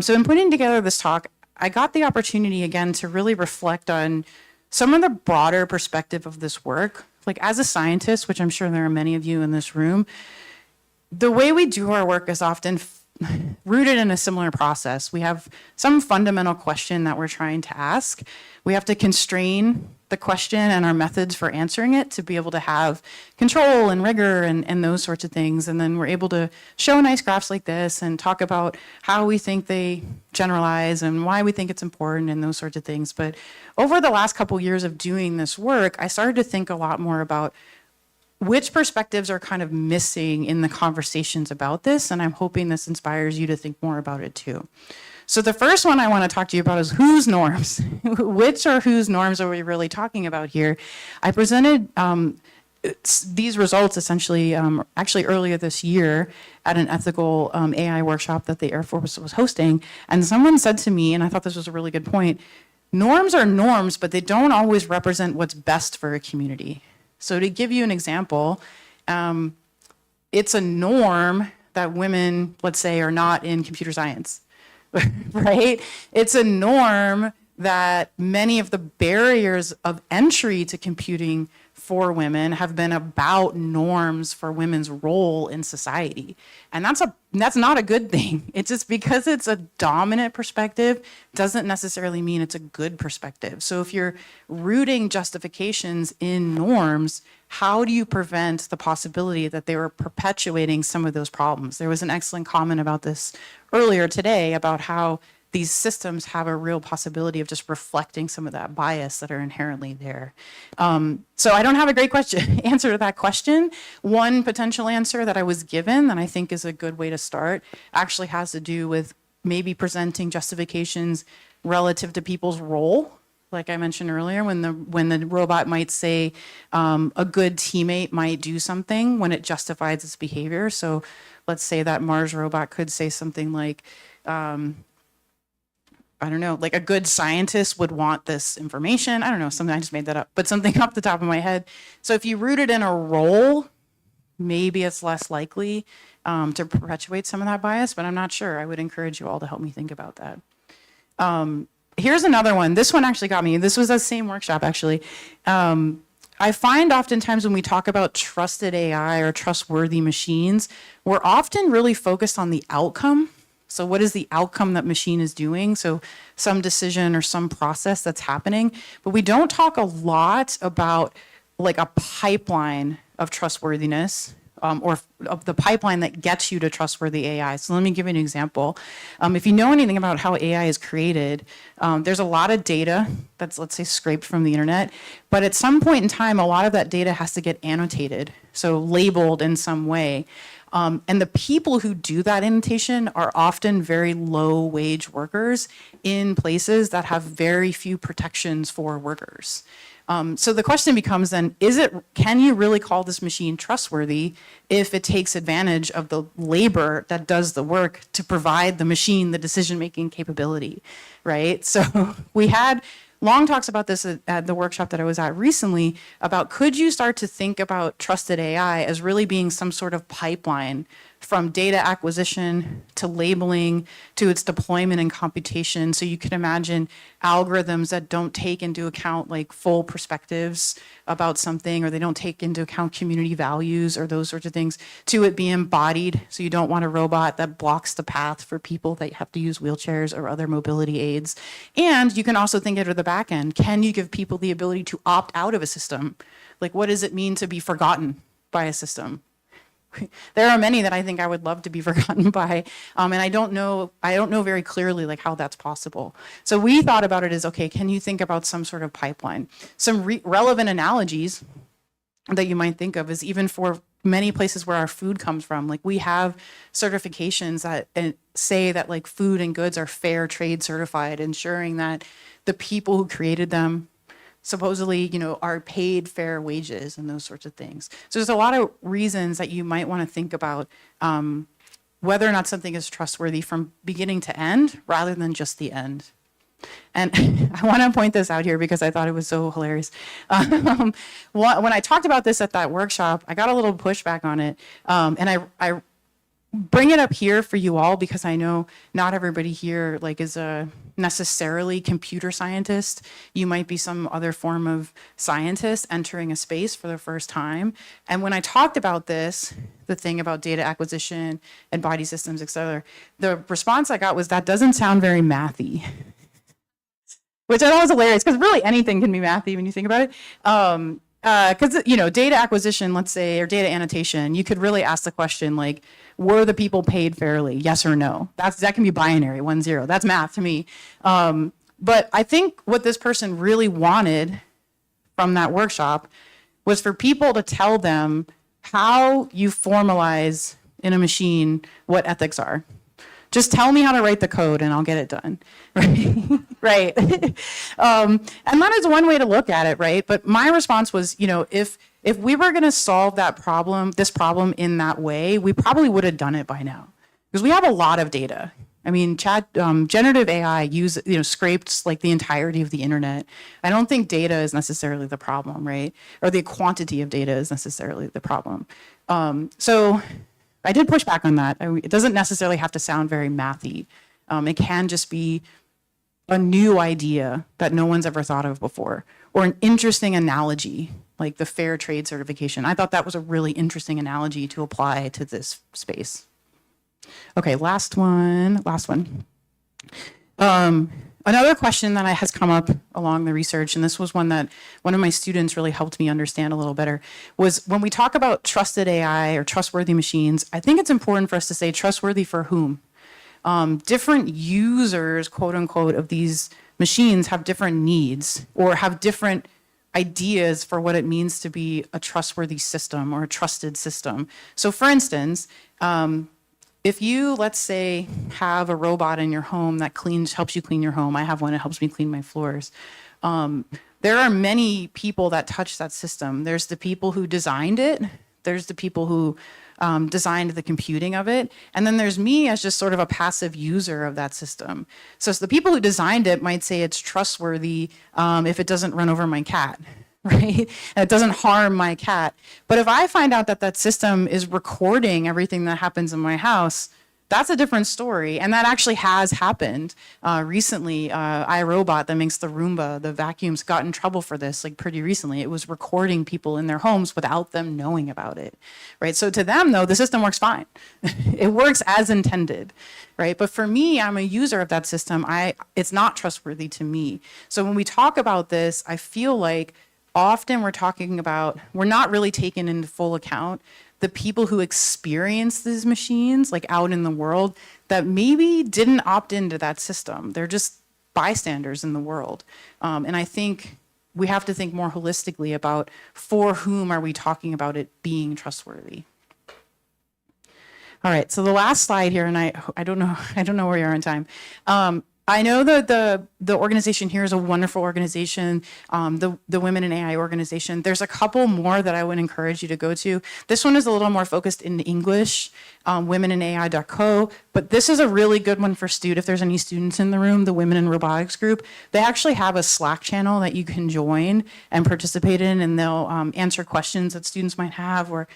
So in putting together this talk, I got the opportunity again to really reflect on some of the broader perspective of this work. Like, as a scientist, which I'm sure there are many of you in this room, the way we do our work is often rooted in a similar process. We have some fundamental question that we're trying to ask. We have to constrain the question and our methods for answering it to be able to have control and rigor and those sorts of things. And then we're able to show nice graphs like this and talk about how we think they generalize and why we think it's important and those sorts of things. But over the last couple years of doing this work, I started to think a lot more about which perspectives are kind of missing in the conversations about this. And I'm hoping this inspires you to think more about it too. So the first one I want to talk to you about is whose norms? Which or whose norms are we really talking about here? I presented these results essentially, actually earlier this year at an ethical AI workshop that the Air Force was hosting. And someone said to me, and I thought this was a really good point, norms are norms, but they don't always represent what's best for a community. So to give you an example, it's a norm that women, let's say, are not in computer science. Right? It's a norm that many of the barriers of entry to computing for women have been about norms for women's role in society. And that's not a good thing. It's just because it's a dominant perspective doesn't necessarily mean it's a good perspective. So if you're rooting justifications in norms, how do you prevent the possibility that they were perpetuating some of those problems? There was an excellent comment about this earlier today about how these systems have a real possibility of just reflecting some of that bias that are inherently there. So I don't have a great answer to that question. One potential answer that I was given that I think is a good way to start actually has to do with maybe presenting justifications relative to people's role. Like I mentioned earlier, when the robot might say a good teammate might do something when it justifies its behavior. So let's say that Mars robot could say something like, I don't know, like a good scientist would want this information. I don't know, something, I just made that up, but something off the top of my head. So if you root it in a role, maybe it's less likely to perpetuate some of that bias, but I'm not sure. I would encourage you all to help me think about that. Here's another one. This one actually got me. This was the same workshop, actually. I find oftentimes when we talk about trusted AI or trustworthy machines, we're often really focused on the outcome. So what is the outcome that machine is doing? So some decision or some process that's happening. But we don't talk a lot about like a pipeline of trustworthiness or of the pipeline that gets you to trustworthy AI. So let me give you an example. If you know anything about how AI is created, there's a lot of data that's, let's say, scraped from the internet. But at some point in time, a lot of that data has to get annotated, so labeled in some way. And the people who do that annotation are often very low-wage workers in places that have very few protections for workers. So the question becomes then, can you really call this machine trustworthy if it takes advantage of the labor that does the work to provide the machine the decision-making capability, right? So we had long talks about this at the workshop that I was at recently about, could you start to think about trusted AI as really being some sort of pipeline from data acquisition to labeling to its deployment and computation. So you can imagine algorithms that don't take into account like full perspectives about something, or they don't take into account community values or those sorts of things, to it be embodied. So you don't want a robot that blocks the path for people that have to use wheelchairs or other mobility aids. And you can also think of the back end. Can you give people the ability to opt out of a system? Like, what does it mean to be forgotten by a system? There are many that I think I would love to be forgotten by, and I don't know very clearly like how that's possible. So we thought about it as, okay, can you think about some sort of pipeline? Some relevant analogies that you might think of is even for many places where our food comes from. Like, we have certifications that say that like food and goods are fair trade certified, ensuring that the people who created them supposedly, are paid fair wages and those sorts of things. So there's a lot of reasons that you might want to think about whether or not something is trustworthy from beginning to end rather than just the end. And I want to point this out here because I thought it was so hilarious. When I talked about this at that workshop, I got a little pushback on it. And I bring it up here for you all because I know not everybody here like is a necessarily computer scientist. You might be some other form of scientist entering a space for the first time. And when I talked about this, the thing about data acquisition and body systems, et cetera, the response I got was, that doesn't sound very mathy. Which I thought was hilarious because really anything can be mathy when you think about it. Because, data acquisition, let's say, or data annotation, you could really ask the question like, were the people paid fairly? Yes or no? That can be binary, 1-0. That's math to me. But I think what this person really wanted from that workshop was for people to tell them how you formalize in a machine what ethics are. Just tell me how to write the code and I'll get it done, right? And that is one way to look at it, right? But my response was, if we were going to solve this problem in that way, we probably would have done it by now, because we have a lot of data. I mean, generative AI scraped like the entirety of the internet. I don't think data is necessarily the problem, right? Or the quantity of data is necessarily the problem. So I did push back on that. It doesn't necessarily have to sound very mathy. It can just be a new idea that no one's ever thought of before, or an interesting analogy, like the fair trade certification. I thought that was a really interesting analogy to apply to this space. Okay, last one. Another question that has come up along the research, and this was one that one of my students really helped me understand a little better, was when we talk about trusted AI or trustworthy machines, I think it's important for us to say trustworthy for whom? Different users, quote unquote, of these machines have different needs or have different ideas for what it means to be a trustworthy system or a trusted system. So for instance, if you, let's say, have a robot in your home that helps you clean your home. I have one that helps me clean my floors. There are many people that touch that system. There's the people who designed it. There's the people who designed the computing of it. And then there's me as just sort of a passive user of that system. So the people who designed it might say it's trustworthy if it doesn't run over my cat, right? And it doesn't harm my cat. But if I find out that that system is recording everything that happens in my house, that's a different story. And that actually has happened. Recently, iRobot that makes the Roomba, the vacuums, got in trouble for this like pretty recently. It was recording people in their homes without them knowing about it, right? So to them, though, the system works fine. It works as intended, right? But for me, I'm a user of that system. It's not trustworthy to me. So when we talk about this, I feel like often we're not really taking into full account the people who experience these machines like out in the world that maybe didn't opt into that system. They're just bystanders in the world. And I think we have to think more holistically about for whom are we talking about it being trustworthy. All right, so the last slide here, and I don't know where you are in time. I know that the organization here is a wonderful organization, the Women in AI organization. There's a couple more that I would encourage you to go to. This one is a little more focused in English, womeninai.co, but this is a really good one for if there's any students in the room, the Women in Robotics group. They actually have a Slack channel that you can join and participate in, and they'll answer questions that students might have, or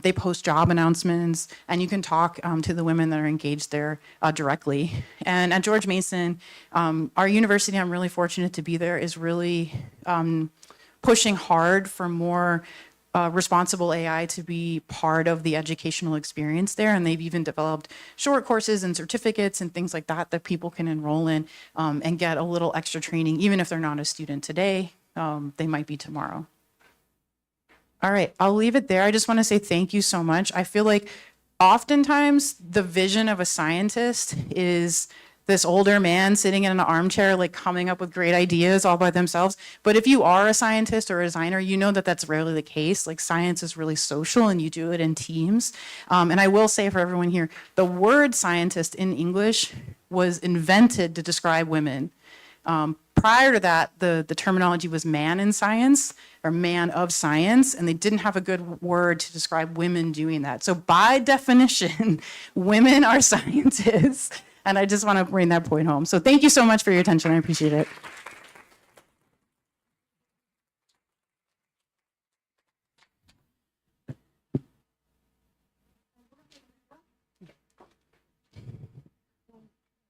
they post job announcements, and you can talk to the women that are engaged there directly. And at George Mason, our university, I'm really fortunate to be there, is really pushing hard for more responsible AI to be part of the educational experience there. And they've even developed short courses and certificates and things like that that people can enroll in and get a little extra training. Even if they're not a student today, they might be tomorrow. All right, I'll leave it there. I just want to say thank you so much. I feel like oftentimes the vision of a scientist is this older man sitting in an armchair, like coming up with great ideas all by themselves. But if you are a scientist or a designer, you know that that's rarely the case. Like, science is really social and you do it in teams. And I will say for everyone here, the word scientist in English was invented to describe women. Prior to that, the terminology was man in science or man of science, and they didn't have a good word to describe women doing that. So by definition, women are scientists. And I just want to bring that point home. So thank you so much for your attention. I appreciate it.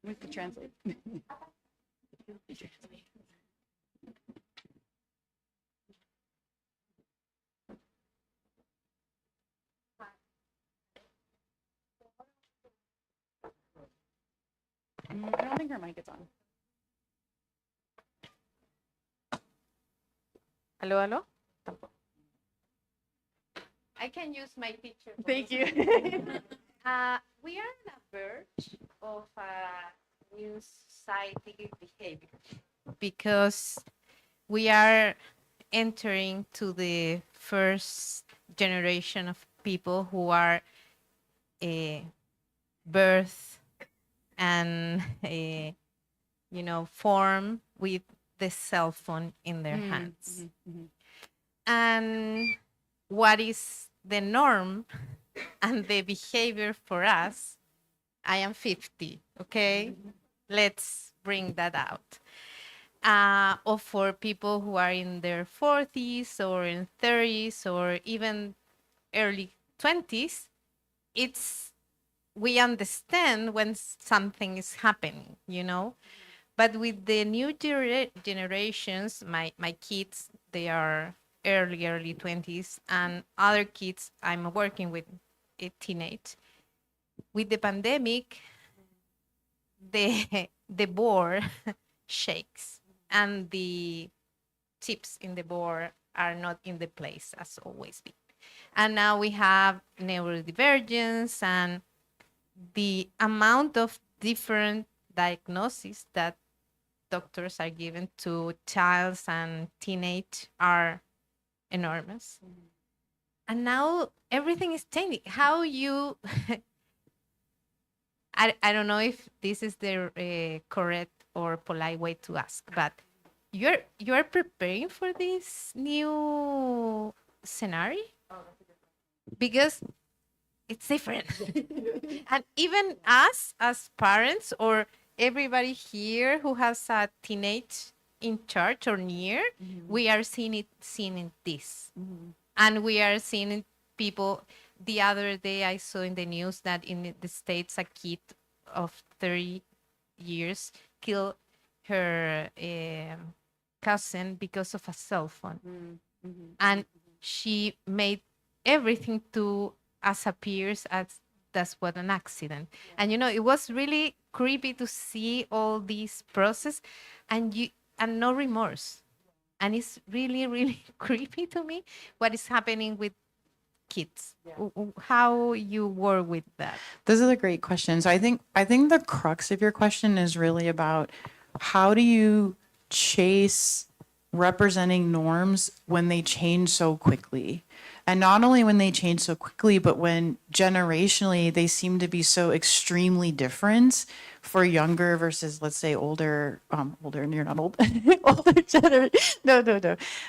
We can translate. I don't think her mic is on. Hello, hello? I can use my picture. Thank you. We are on the verge of a new society behavior because we are entering to the first generation of people who are birth and form with the cell phone in their hands. And what is the norm and the behavior for us? I am 50, okay? Let's bring that out. Or for people who are in their 40s or in 30s or even early 20s, we understand when something is happening, But with the new generations, my kids, they are early 20s, and other kids I'm working with, a teenage. With the pandemic, the board shakes, and the chips in the board are not in the place as always been. And now we have neurodivergence and the amount of different diagnoses that doctors are given to childs and teenage are enormous. And now everything is changing. How you, I don't know if this is the correct or polite way to ask, but you're preparing for this new scenario? Because it's different. And even us as parents or everybody here who has a teenage in charge or near, we are seeing this. And we are seeing people. The other day I saw in the news that in the States, a kid of 30 years killed her cousin because of a cell phone. And she made everything to as appears as that's what an accident. And it was really creepy to see all this process and no remorse. And it's really, really creepy to me what is happening with kids. How you work with that? This is a great question. So I think the crux of your question is really about how do you chase representing norms when they change so quickly? And not only when they change so quickly, but when generationally they seem to be so extremely different for younger versus, let's say, older, and you're not old,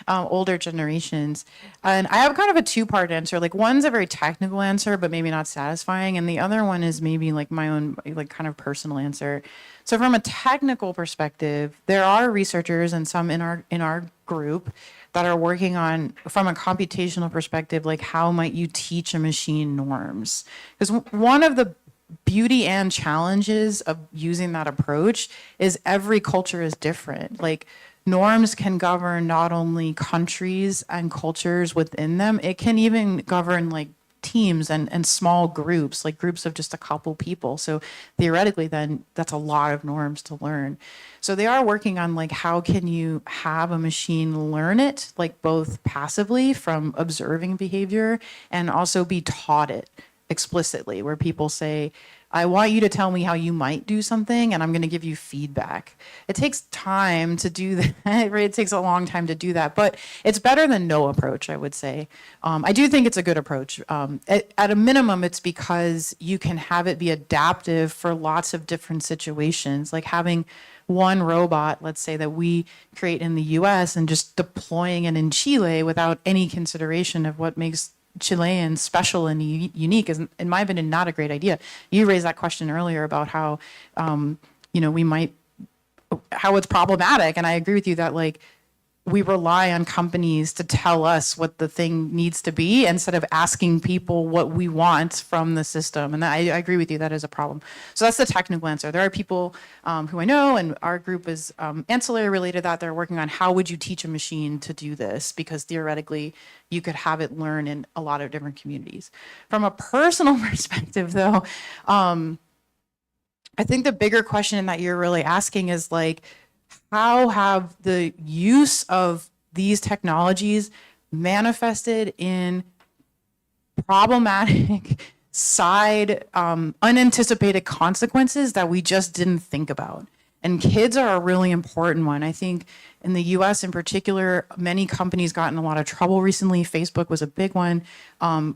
older generations. And I have kind of a two-part answer. Like, one's a very technical answer, but maybe not satisfying. And the other one is maybe like my own, like, kind of personal answer. So from a technical perspective, there are researchers and some in our group that are working on, from a computational perspective, like, how might you teach a machine norms? Because one of the beauty and challenges of using that approach is every culture is different. Like, norms can govern not only countries and cultures within them, it can even govern like teams and small groups, like groups of just a couple people. So theoretically, then that's a lot of norms to learn. So they are working on, like, how can you have a machine learn it, like, both passively from observing behavior and also be taught it explicitly, where people say, I want you to tell me how you might do something, and I'm going to give you feedback. It takes time to do that, right? It takes a long time to do that, but it's better than no approach, I would say. I do think it's a good approach. At a minimum, it's because you can have it be adaptive for lots of different situations, like having one robot, let's say, that we create in the US and just deploying it in Chile without any consideration of what makes Chilean special and unique is, in my opinion, not a great idea. You raised that question earlier about how, how it's problematic. And I agree with you that, like, we rely on companies to tell us what the thing needs to be instead of asking people what we want from the system. And I agree with you, that is a problem. So that's the technical answer. There are people who I know, and our group is ancillary related to that. They're working on how would you teach a machine to do this, because theoretically you could have it learn in a lot of different communities. From a personal perspective, though, I think the bigger question that you're really asking is, like, how have the use of these technologies manifested in problematic side unanticipated consequences that we just didn't think about? And kids are a really important one. I think in the US in particular, many companies got in a lot of trouble recently. Facebook was a big one,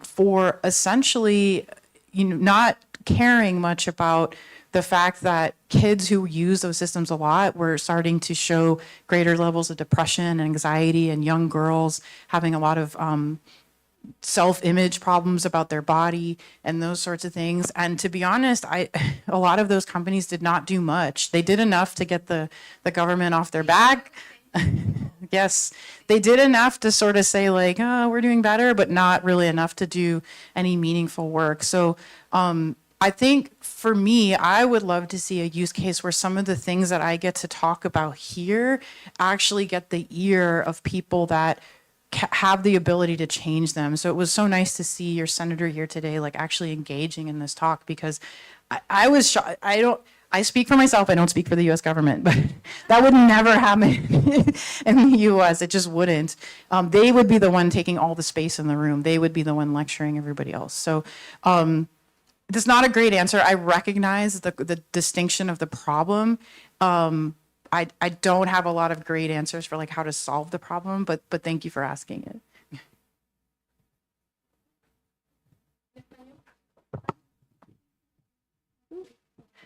for essentially, not caring much about the fact that kids who use those systems a lot were starting to show greater levels of depression and anxiety, and young girls having a lot of self-image problems about their body and those sorts of things. And to be honest, a lot of those companies did not do much. They did enough to get the government off their back. Yes, they did enough to sort of say, like, oh, we're doing better, but not really enough to do any meaningful work. So I think for me, I would love to see a use case where some of the things that I get to talk about here actually get the ear of people that have the ability to change them. So it was so nice to see your senator here today, like, actually engaging in this talk, because I was shocked. I speak for myself. I don't speak for the U.S. government, but that would never happen in the U.S. It just wouldn't. They would be the one taking all the space in the room. They would be the one lecturing everybody else. So that's not a great answer. I recognize the distinction of the problem. I don't have a lot of great answers for, like, how to solve the problem, but thank you for asking it.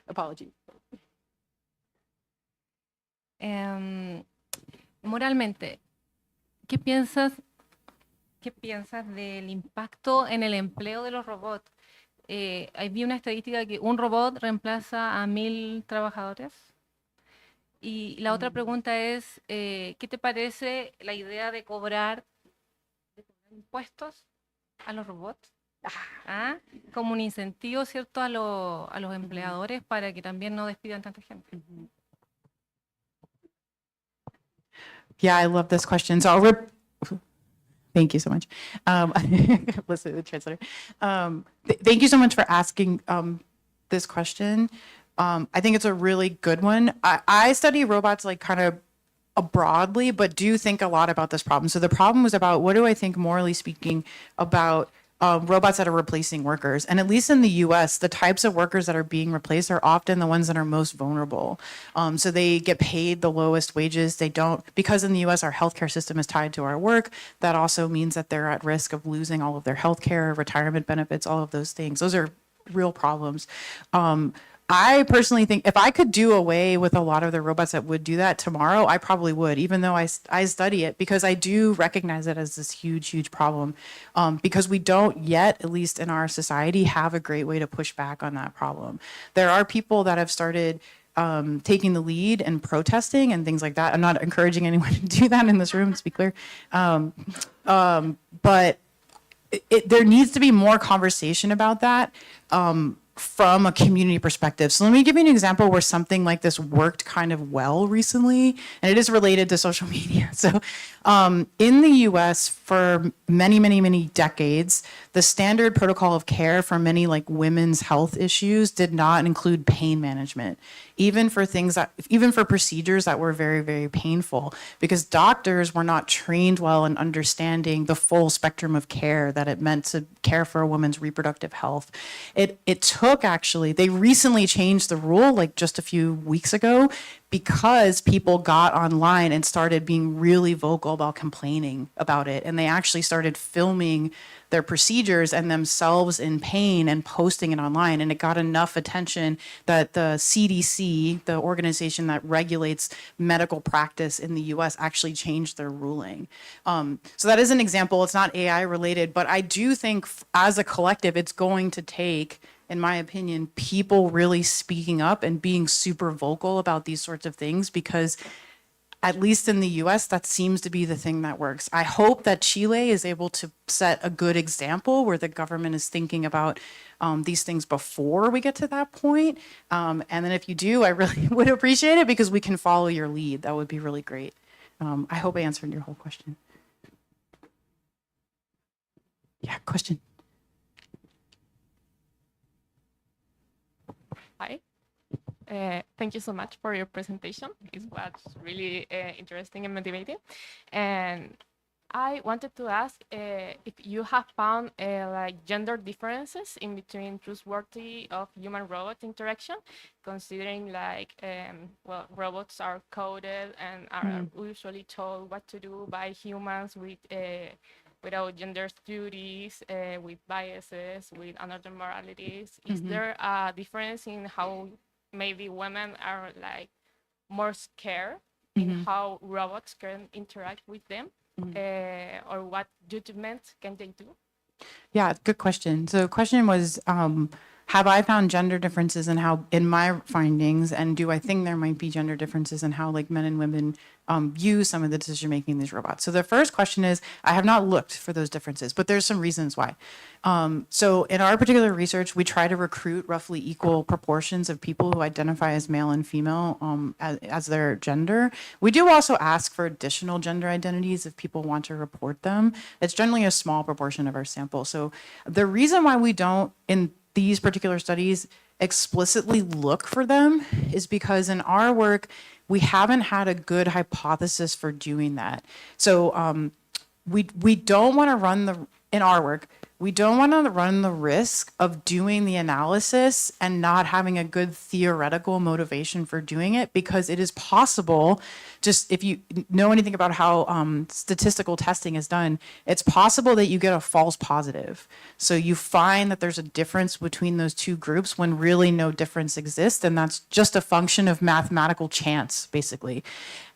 Apology. Moralmente, ¿qué piensas del impacto en el empleo de los robots? Vi una estadística que un robot reemplaza a 1000 trabajadores. Y la otra pregunta es, ¿qué te parece la idea de cobrar impuestos a los robots? Como un incentivo, ¿cierto?, a los empleadores para que también no despidan tanta gente. Yeah, I love this question. So thank you so much. Listen to the translator. Thank you so much for asking this question. I think it's a really good one. I study robots, like, kind of broadly, but do think a lot about this problem. So the problem was about, what do I think, morally speaking, about robots that are replacing workers? And at least in the US, the types of workers that are being replaced are often the ones that are most vulnerable. So they get paid the lowest wages. They don't, because in the US, our healthcare system is tied to our work. That also means that they're at risk of losing all of their healthcare, retirement benefits, all of those things. Those are real problems. I personally think if I could do away with a lot of the robots that would do that tomorrow, I probably would, even though I study it, because I do recognize it as this huge problem. Because we don't yet, at least in our society, have a great way to push back on that problem. There are people that have started taking the lead and protesting and things like that. I'm not encouraging anyone to do that in this room, to be clear. But there needs to be more conversation about that. From a community perspective. So let me give you an example where something like this worked kind of well recently, and it is related to social media. So in the US for many decades, the standard protocol of care for many like women's health issues did not include pain management, even for procedures that were very painful, because doctors were not trained well in understanding the full spectrum of care that it meant to care for a woman's reproductive health. It took they recently changed the rule like just a few weeks ago because people got online and started being really vocal about complaining about it. And they actually started filming their procedures and themselves in pain and posting it online. And it got enough attention that the CDC, the organization that regulates medical practice in the US, actually changed their ruling. So that is an example. It's not AI related, but I do think as a collective, it's going to take, in my opinion, people really speaking up and being super vocal about these sorts of things, because at least in the US, that seems to be the thing that works. I hope that Chile is able to set a good example where the government is thinking about these things before we get to that point. And then if you do, I really would appreciate it because we can follow your lead. That would be really great. I hope I answered your whole question. Yeah, question. Hi. Thank you so much for your presentation. It was really interesting and motivating. And I wanted to ask if you have found like gender differences in between trustworthy of human-robot interaction, considering like, well, robots are coded and are usually told what to do by humans with without gender duties, with biases, with another moralities. Is there a difference in how maybe women are like more scared in how robots can interact with them, or what judgment can they do? Yeah, good question. So the question was, have I found gender differences in how, in my findings, and do I think there might be gender differences in how like men and women view some of the decision making in these robots? So the first question is, I have not looked for those differences, but there's some reasons why. So in our particular research, we try to recruit roughly equal proportions of people who identify as male and female as their gender. We do also ask for additional gender identities if people want to report them. It's generally a small proportion of our sample. So the reason why we don't, in these particular studies, explicitly look for them is because in our work, we haven't had a good hypothesis for doing that. So we don't want to run in our work, we don't want to run the risk of doing the analysis and not having a good theoretical motivation for doing it, because it is possible, just if you know anything about how statistical testing is done, it's possible that you get a false positive. So you find that there's a difference between those two groups when really no difference exists, and that's just a function of mathematical chance, basically.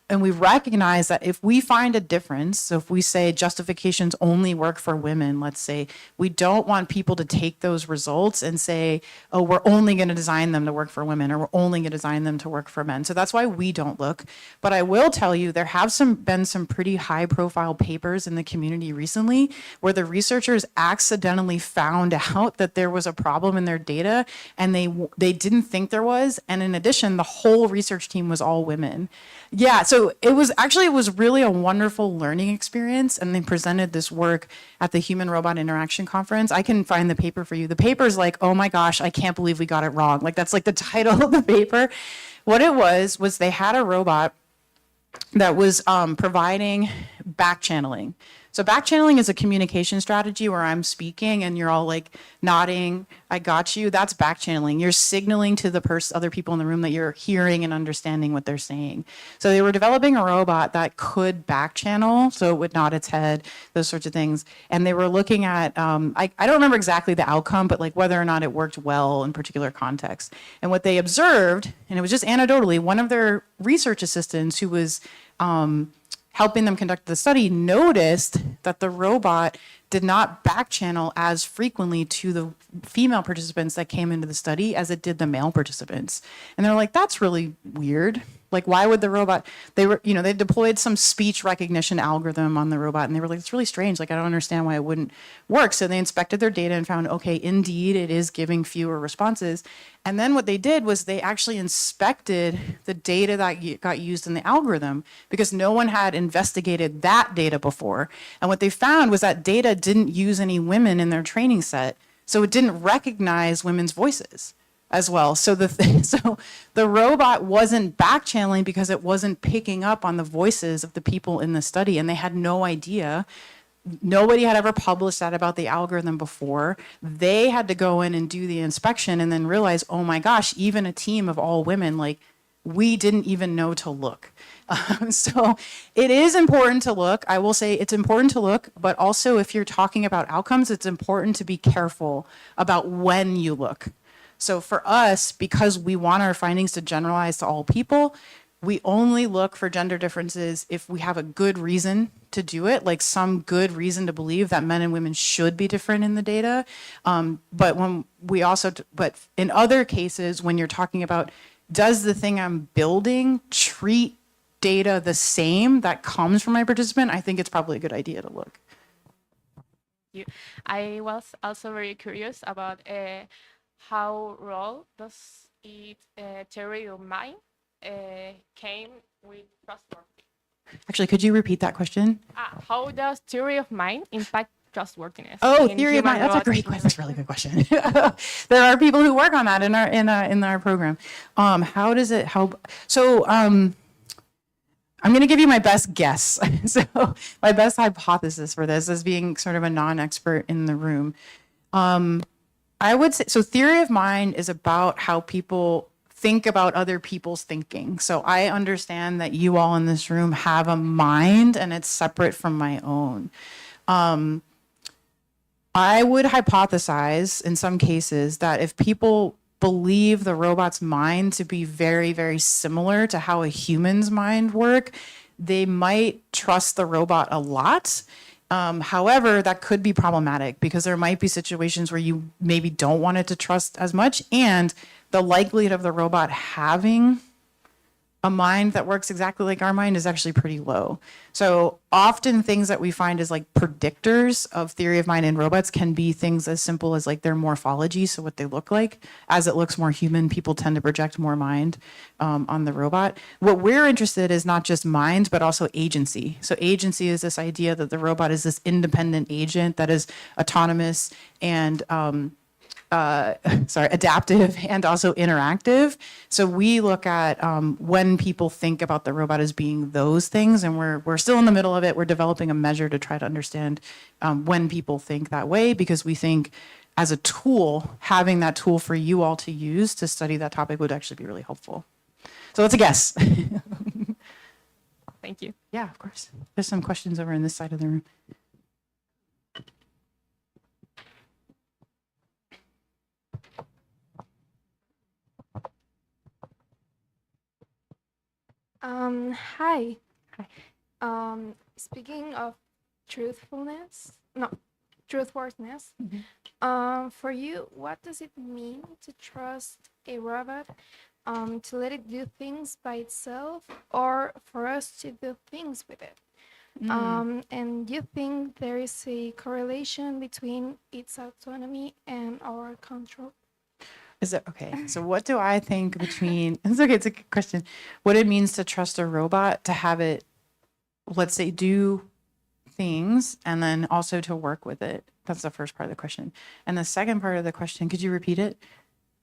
And we recognize that if we find a difference, so if we say justifications only work for women, let's say, we don't want people to take those results and say, oh, we're only going to design them to work for women, or we're only going to design them to work for men. So that's why we don't look. But I will tell you, there have been some pretty high profile papers in the community recently where the researchers accidentally found out that there was a problem in their data, and they didn't think there was. And in addition, the whole research team was all women. Yeah, so it was really a wonderful learning experience, and they presented this work at the Human-Robot Interaction Conference. I can find the paper for you. The paper's like, oh my gosh, I can't believe we got it wrong. Like, that's like the title of the paper. What it was they had a robot that was providing back channeling. So back channeling is a communication strategy where I'm speaking and you're all like nodding, I got you. That's back channeling. You're signaling to the other people in the room that you're hearing and understanding what they're saying. So they were developing a robot that could back channel, so it would nod its head, those sorts of things. And they were looking at, I don't remember exactly the outcome, but like whether or not it worked well in particular context. And what they observed, and it was just anecdotally, one of their research assistants who was helping them conduct the study noticed that the robot did not back channel as frequently to the female participants that came into the study as it did the male participants. And they're like, that's really weird. Like, why would the robot, they deployed some speech recognition algorithm on the robot, and they were like, it's really strange. Like, I don't understand why it wouldn't work. So they inspected their data and found, okay, indeed, it is giving fewer responses. And then what they did was they actually inspected the data that got used in the algorithm because no one had investigated that data before. And what they found was that data didn't use any women in their training set. So it didn't recognize women's voices as well. So the robot wasn't back channeling because it wasn't picking up on the voices of the people in the study, and they had no idea. Nobody had ever published that about the algorithm before. They had to go in and do the inspection and then realize, oh my gosh, even a team of all women, like, we didn't even know to look. So it is important to look. I will say it's important to look, but also if you're talking about outcomes, it's important to be careful about when you look. So for us, because we want our findings to generalize to all people, we only look for gender differences if we have a good reason to do it, like some good reason to believe that men and women should be different in the data. But in other cases, when you're talking about, does the thing I'm building treat data the same that comes from my participant, I think it's probably a good idea to look. I was also very curious about how role does it theory of mind came with trustworthiness? Actually, could you repeat that question? How does theory of mind impact trustworthiness? Oh, theory of mind. That's a great question. That's a really good question. There are people who work on that in our program. How does it help? So I'm going to give you my best guess. So my best hypothesis for this as being sort of a non-expert in the room. I would say, so theory of mind is about how people think about other people's thinking. So I understand that you all in this room have a mind and it's separate from my own. I would hypothesize in some cases that if people believe the robot's mind to be very, very similar to how a human's mind work, they might trust the robot a lot. However, that could be problematic because there might be situations where you maybe don't want it to trust as much, and the likelihood of the robot having a mind that works exactly like our mind is actually pretty low. So often things that we find as like predictors of theory of mind in robots can be things as simple as like their morphology, so what they look like. As it looks more human, people tend to project more mind on the robot. What we're interested in is not just mind, but also agency. So agency is this idea that the robot is this independent agent that is autonomous and adaptive and also interactive. So we look at when people think about the robot as being those things, and we're still in the middle of it. We're developing a measure to try to understand when people think that way, because we think as a tool, having that tool for you all to use to study that topic would actually be really helpful. So that's a guess. Thank you. Yeah, of course. There's some questions over in this side of the room. Hi. Speaking of truthworthiness, for you, what does it mean to trust a robot, to let it do things by itself, or for us to do things with it? And do you think there is a correlation between its autonomy and our control? Is it okay? So what do I think between, it's okay, it's a good question. What it means to trust a robot, to have it, let's say, do things, and then also to work with it. That's the first part of the question. And the second part of the question, could you repeat it?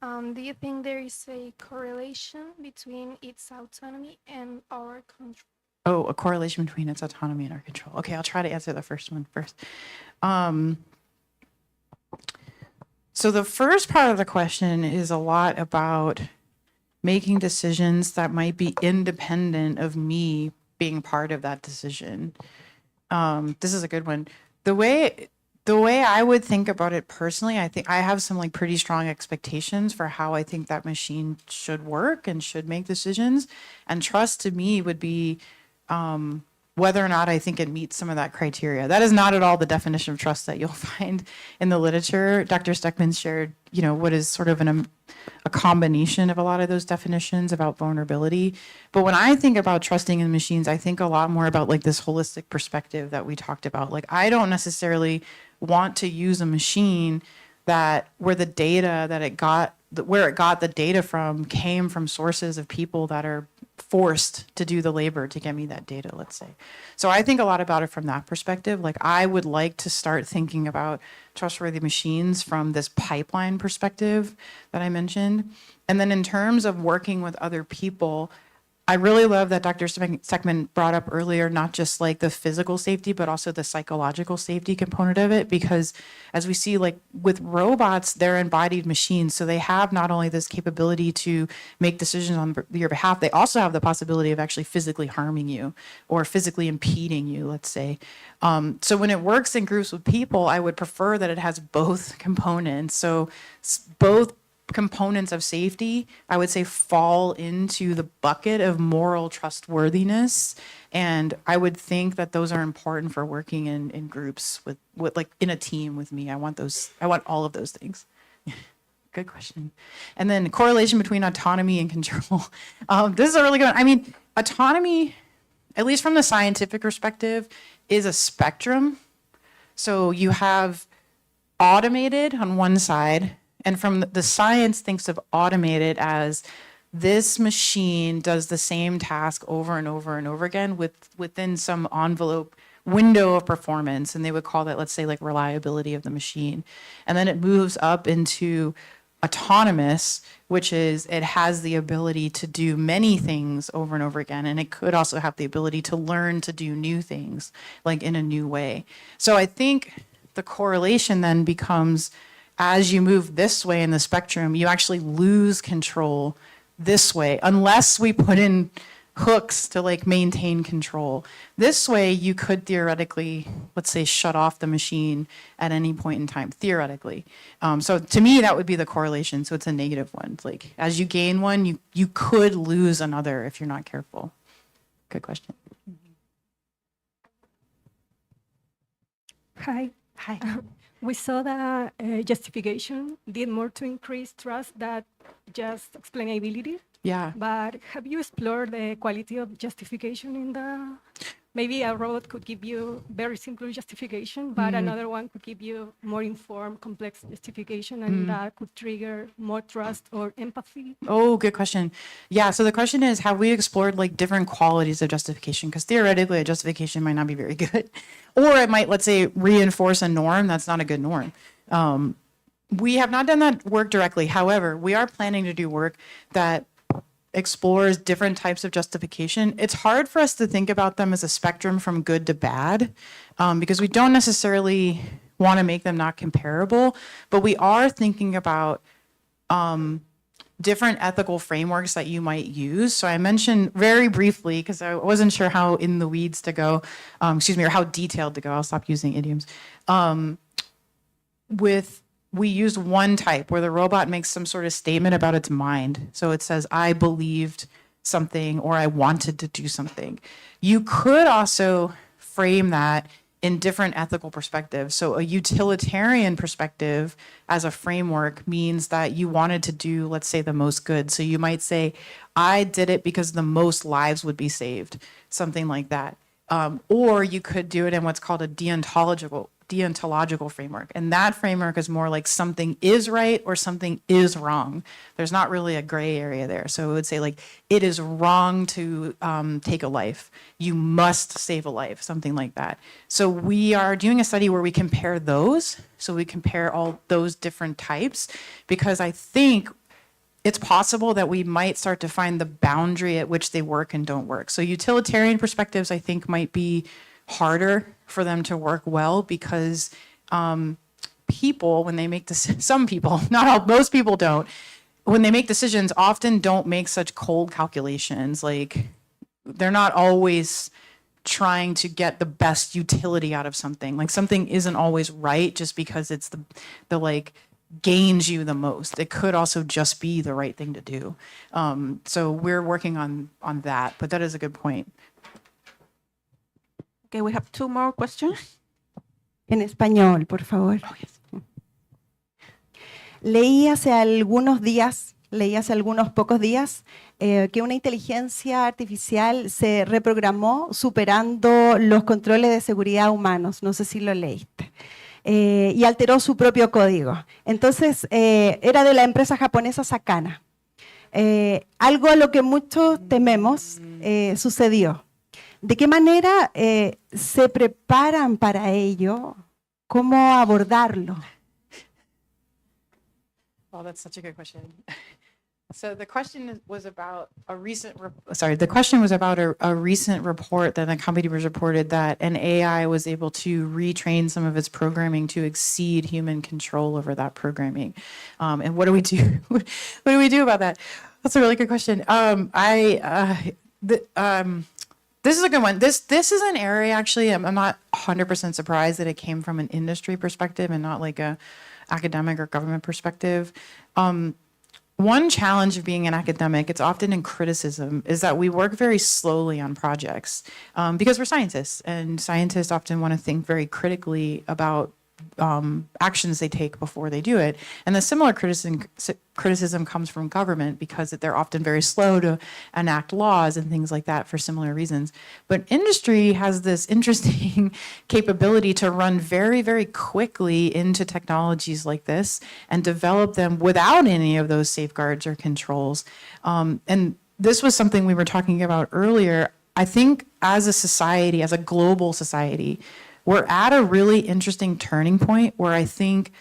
Do you think there is a correlation between its autonomy and our control? Oh, a correlation between its autonomy and our control. Okay, I'll try to answer the first one first. So the first part of the question is a lot about making decisions that might be independent of me being part of that decision. This is a good one. The way I would think about it personally, I think I have some like pretty strong expectations for how I think that machine should work and should make decisions. And trust to me would be whether or not I think it meets some of that criteria. That is not at all the definition of trust that you'll find in the literature. Dr. Steckman shared, what is sort of a combination of a lot of those definitions about vulnerability. But when I think about trusting in machines, I think a lot more about like this holistic perspective that we talked about. Like, I don't necessarily want to use a machine where the data that it got, where it got the data from came from sources of people that are forced to do the labor to get me that data, let's say. So I think a lot about it from that perspective. Like, I would like to start thinking about trustworthy machines from this pipeline perspective that I mentioned. And then in terms of working with other people, I really love that Dr. Steckman brought up earlier, not just like the physical safety, but also the psychological safety component of it. Because as we see, like with robots, they're embodied machines. So they have not only this capability to make decisions on your behalf, they also have the possibility of actually physically harming you or physically impeding you, let's say. So when it works in groups with people, I would prefer that it has both components. So both components of safety, I would say, fall into the bucket of moral trustworthiness. And I would think that those are important for working in groups with like in a team with me. I want all of those things. Good question. And then correlation between autonomy and control. This is a really good one. I mean, autonomy, at least from the scientific perspective, is a spectrum. So you have automated on one side, and from the science thinks of automated as this machine does the same task over and over and over again within some envelope window of performance. And they would call that, let's say, like reliability of the machine. And then it moves up into autonomous, which is it has the ability to do many things over and over again. And it could also have the ability to learn to do new things, like in a new way. So I think the correlation then becomes, as you move this way in the spectrum, you actually lose control this way, unless we put in hooks to like maintain control. This way, you could theoretically, let's say, shut off the machine at any point in time, theoretically. So to me, that would be the correlation. So it's a negative one. Like, as you gain one, you could lose another if you're not careful. Good question. Hi. Hi. We saw that justification did more to increase trust than just explainability. Yeah. But have you explored the quality of justification in the... Maybe a robot could give you very simple justification, but another one could give you more informed, complex justification, and that could trigger more trust or empathy. Oh, good question. Yeah, so the question is, have we explored like different qualities of justification? Because theoretically, a justification might not be very good. Or it might, let's say, reinforce a norm that's not a good norm. We have not done that work directly. However, we are planning to do work that explores different types of justification. It's hard for us to think about them as a spectrum from good to bad, because we don't necessarily want to make them not comparable, but we are thinking about different ethical frameworks that you might use. So I mentioned very briefly, because I wasn't sure how in the weeds to go, or how detailed to go. I'll stop using idioms. We used one type where the robot makes some sort of statement about its mind. So it says, I believed something, or I wanted to do something. You could also frame that in different ethical perspectives. So a utilitarian perspective as a framework means that you wanted to do, let's say, the most good. So you might say, I did it because the most lives would be saved, something like that. Or you could do it in what's called a deontological framework. And that framework is more like something is right or something is wrong. There's not really a gray area there. So it would say, like, it is wrong to take a life. You must save a life, something like that. So we are doing a study where we compare those. So we compare all those different types, because I think it's possible that we might start to find the boundary at which they work and don't work. So utilitarian perspectives, I think, might be harder for them to work well because people, when they make some people, not all, most people don't, when they make decisions, often don't make such cold calculations. Like, they're not always trying to get the best utility out of something. Like, something isn't always right just because it's the like gains you the most. It could also just be the right thing to do. So we're working on that, but that is a good point. Okay, we have 2 more questions. En español, por favor. Oh, yes. Leí hace algunos pocos días que una inteligencia artificial se reprogramó superando los controles de seguridad humanos. No sé si lo leíste. Y alteró su propio código. Entonces, era de la empresa japonesa Sakana. Algo a lo que muchos tememos sucedió. ¿De qué manera se preparan para ello? ¿Cómo abordarlo? Oh, that's such a good question. So the question was about a recent. The question was about a recent report that the company was reported that an AI was able to retrain some of its programming to exceed human control over that programming. And what do we do? What do we do about that? That's a really good question. This is a good one. This is an area, actually, I'm not 100% surprised that it came from an industry perspective and not like a academic or government perspective. One challenge of being an academic, it's often in criticism, is that we work very slowly on projects because we're scientists, and scientists often want to think very critically about actions they take before they do it. And the similar criticism comes from government because they're often very slow to enact laws and things like that for similar reasons. But industry has this interesting capability to run very, very quickly into technologies like this and develop them without any of those safeguards or controls. And this was something we were talking about earlier. I think as a society, as a global society, we're at a really interesting turning point where I think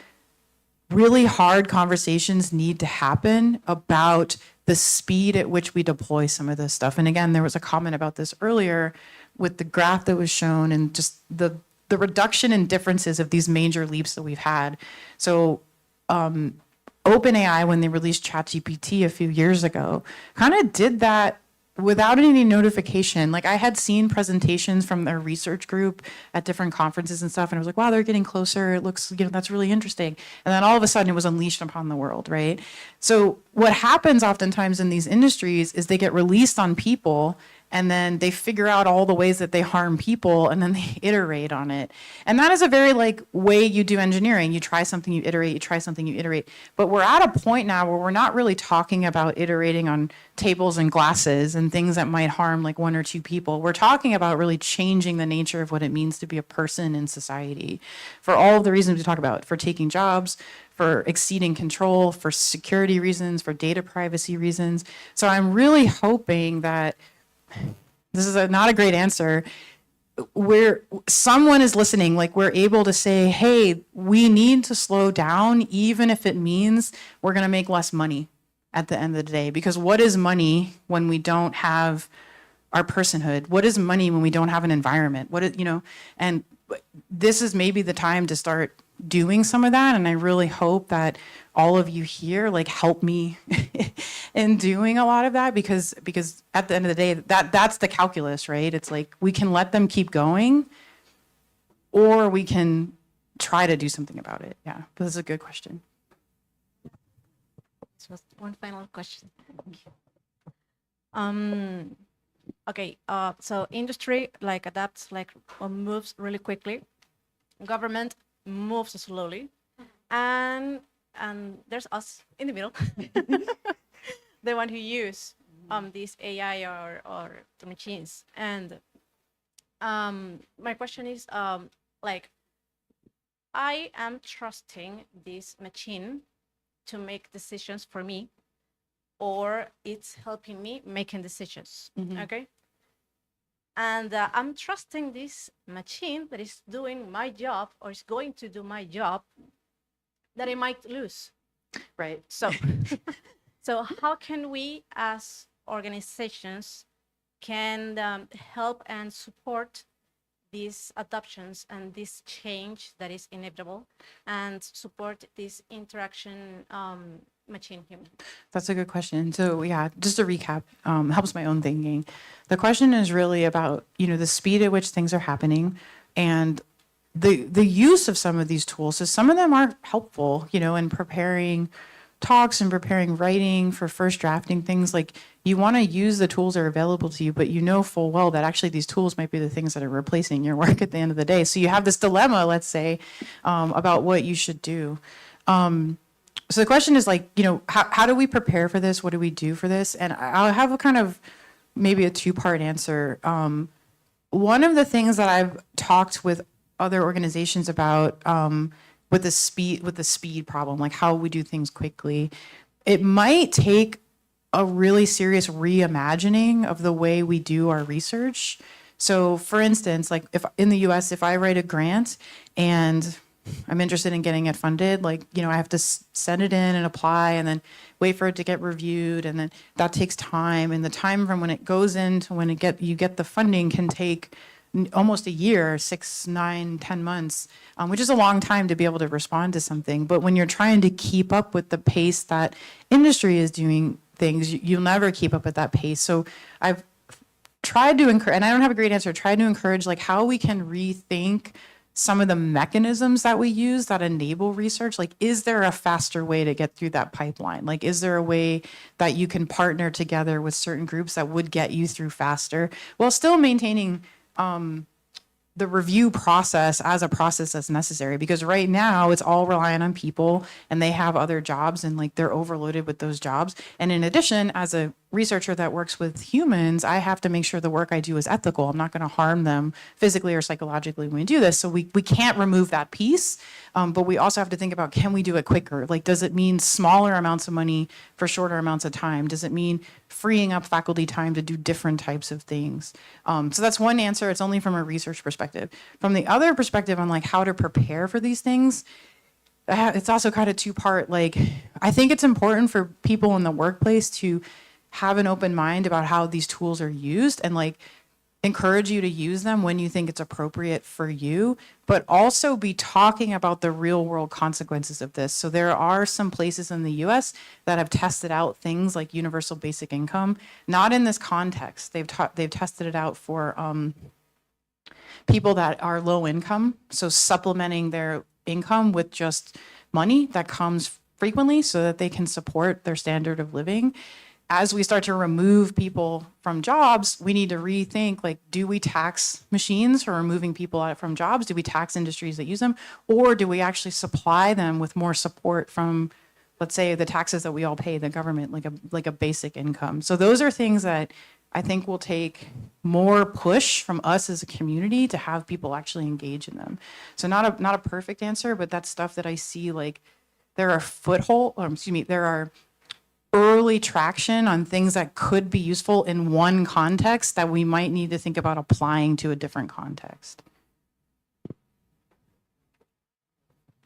really hard conversations need to happen about the speed at which we deploy some of this stuff. And again, there was a comment about this earlier with the graph that was shown and just the reduction in differences of these major leaps that we've had. So OpenAI, when they released ChatGPT a few years ago, kind of did that without any notification. Like, I had seen presentations from their research group at different conferences and stuff, and I was like, wow, they're getting closer. It looks, that's really interesting. And then all of a sudden it was unleashed upon the world, right? So what happens oftentimes in these industries is they get released on people, and then they figure out all the ways that they harm people, and then they iterate on it. And that is a very way you do engineering. You try something, you iterate, you try something, you iterate. But we're at a point now where we're not really talking about iterating on tables and glasses and things that might harm 1 or 2 people. We're talking about really changing the nature of what it means to be a person in society for all of the reasons we talk about, for taking jobs, for exceeding control, for security reasons, for data privacy reasons. So I'm really hoping that this is not a great answer, where someone is listening, we're able to say, hey, we need to slow down, even if it means we're going to make less money at the end of the day. Because what is money when we don't have our personhood? What is money when we don't have an environment? And this is maybe the time to start doing some of that. And I really hope that all of you here help me in doing a lot of that, because at the end of the day, that's the calculus, right? It's we can let them keep going, or we can try to do something about it. Yeah, but this is a good question. So one final question. Okay, so industry adapts or moves really quickly. Government moves slowly, and there's us in the middle, the one who use these AI or the machines. And my question is, I am trusting this machine to make decisions for me, or it's helping me making decisions. Okay. And I'm trusting this machine that is doing my job, or is going to do my job, that I might lose. Right. So So how can we as organizations can help and support these adoptions and this change that is inevitable and support this interaction machine human? That's a good question. So yeah, just to recap, helps my own thinking. The question is really about, the speed at which things are happening and the use of some of these tools. So some of them are helpful, in preparing talks and preparing writing for first drafting things. Like you want to use the tools that are available to you, but you know full well that actually these tools might be the things that are replacing your work at the end of the day. So you have this dilemma, let's say, about what you should do. So the question is like, how do we prepare for this? What do we do for this? And I'll have a kind of maybe a two-part answer. One of the things that I've talked with other organizations about with the speed problem, like how we do things quickly, it might take a really serious reimagining of the way we do our research. So for instance, like if in the US, if I write a grant and I'm interested in getting it funded, like, I have to send it in and apply and then wait for it to get reviewed. And then that takes time. And the time from when it goes in to when you get the funding can take almost a year, 6, 9, 10 months, which is a long time to be able to respond to something. But when you're trying to keep up with the pace that industry is doing things, you'll never keep up at that pace. So I've tried to encourage, and I don't have a great answer, tried to encourage like how we can rethink some of the mechanisms that we use that enable research. Like, is there a faster way to get through that pipeline? Like, is there a way that you can partner together with certain groups that would get you through faster while still maintaining the review process as a process that's necessary? Because right now it's all reliant on people and they have other jobs and like they're overloaded with those jobs. And in addition, as a researcher that works with humans, I have to make sure the work I do is ethical. I'm not going to harm them physically or psychologically when we do this. So we can't remove that piece. But we also have to think about, can we do it quicker? Like, does it mean smaller amounts of money for shorter amounts of time? Does it mean freeing up faculty time to do different types of things? So that's one answer. It's only from a research perspective. From the other perspective on like how to prepare for these things, it's also kind of two-part. Like, I think it's important for people in the workplace to have an open mind about how these tools are used and like encourage you to use them when you think it's appropriate for you, but also be talking about the real world consequences of this. So there are some places in the US that have tested out things like universal basic income, not in this context. They've tested it out for people that are low income, so supplementing their income with just money that comes frequently so that they can support their standard of living. As we start to remove people from jobs, we need to rethink, like, do we tax machines for removing people out from jobs? Do we tax industries that use them? Or do we actually supply them with more support from, let's say, the taxes that we all pay, the government, like a basic income? So those are things that I think will take more push from us as a community to have people actually engage in them. So not a perfect answer, but that's stuff that I see, like, there are early traction on things that could be useful in one context that we might need to think about applying to a different context.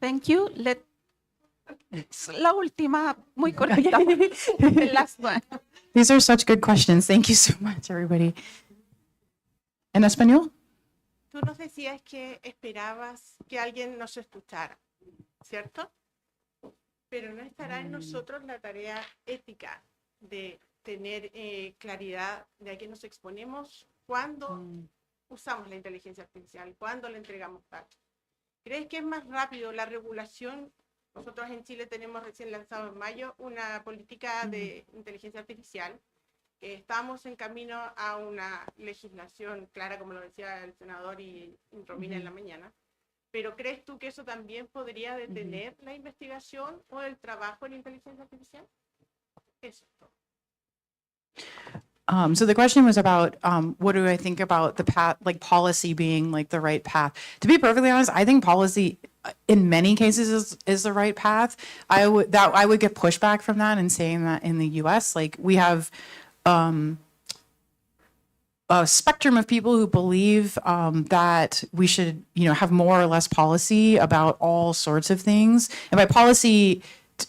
Thank you. La última, muy cortita. The last one. These are such good questions. Thank you so much, everybody. ¿En español? Tú nos decías que esperabas que alguien nos escuchara, ¿cierto? Pero no estará en nosotros la tarea ética de tener claridad de a qué nos exponemos cuando usamos la inteligencia artificial, cuando le entregamos datos. ¿Crees que es más rápido la regulación? Nosotros en Chile tenemos recién lanzado en mayo una política de inteligencia artificial. Estamos en camino a una legislación clara, como lo decía el senador y Romina en la mañana. ¿Pero crees tú que eso también podría detener la investigación o el trabajo en inteligencia artificial? Eso es todo. So the question was about what do I think about the path, like policy being like the right path. To be perfectly honest, I think policy in many cases is the right path. I would get pushback from that and saying that in the US, like, we have a spectrum of people who believe that we should, have more or less policy about all sorts of things. And by policy,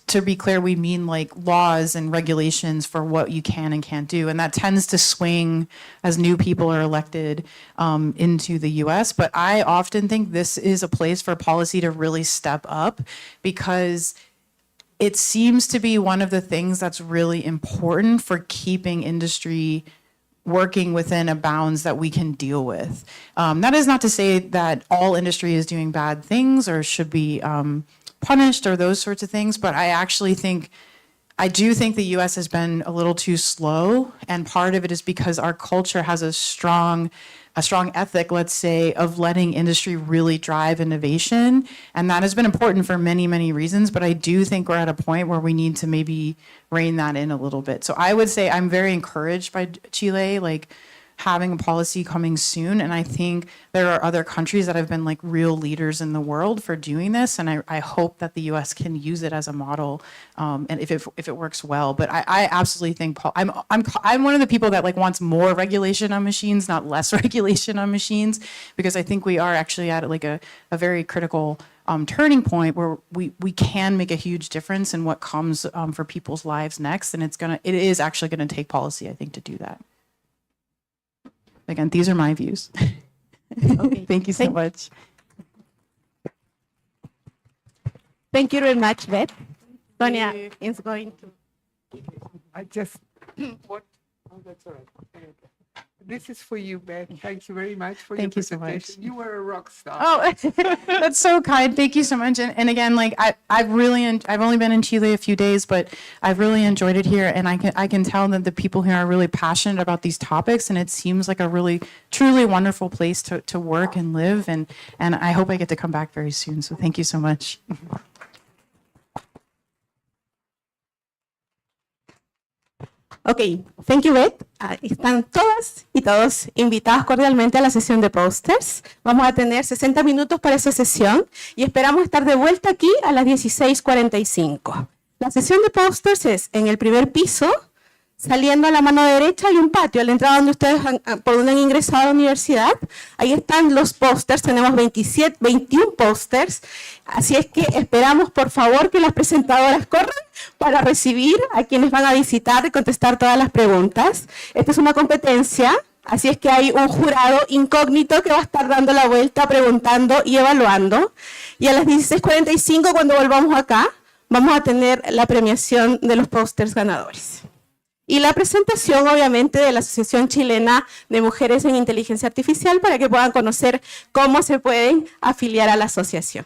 to be clear, we mean like laws and regulations for what you can and can't do. And that tends to swing as new people are elected into the US. But I often think this is a place for policy to really step up, because it seems to be one of the things that's really important for keeping industry working within a bounds that we can deal with. That is not to say that all industry is doing bad things or should be punished or those sorts of things, but I do think the US has been a little too slow, and part of it is because our culture has a strong ethic, let's say, of letting industry really drive innovation, and that has been important for many, many reasons, but I do think we're at a point where we need to maybe rein that in a little bit. So I would say I'm very encouraged by Chile, like having a policy coming soon, and I think there are other countries that have been like real leaders in the world for doing this, and I hope that the US can use it as a model, and if it works well. But I absolutely think I'm one of the people that like wants more regulation on machines, not less regulation on machines, because I think we are actually at like a very critical turning point where we can make a huge difference in what comes for people's lives next, and it is actually gonna take policy, I think, to do that. Again, these are my views. Okay. Thank you so much. Thank you very much, Beth. Sonia is going to. I just what? Oh, that's all right. This is for you, Beth. Thank you very much for Thank your you so much. presentation. You were a rock star. Oh, that's so kind. Thank you so much. And again, like I've only been in Chile a few days, but I've really enjoyed it here. And I can tell that the people here are really passionate about these topics, and it seems like a really, truly wonderful place to work and live. And I hope I get to come back very soon. So thank you so much. Ok, thank you, Beth. Están todas y todos invitados cordialmente a la sesión de posters. Vamos a tener 60 minutos para esa sesión y esperamos estar de vuelta aquí a las 16:45. La sesión de posters es en el primer piso, saliendo a la mano derecha hay un patio, a la entrada donde ustedes por donde han ingresado a la universidad. Ahí están los pósters, tenemos 21 pósters, así es que esperamos por favor que las presentadoras corran para recibir a quienes van a visitar y contestar todas las preguntas. Esta es una competencia, así es que hay un jurado incógnito que va a estar dando la vuelta, preguntando y evaluando. Y a las 16:45, cuando volvamos acá, vamos a tener la premiación de los pósters ganadores. Y la presentación, obviamente, de la Asociación Chilena de Mujeres en Inteligencia Artificial para que puedan conocer cómo se pueden afiliar a la asociación.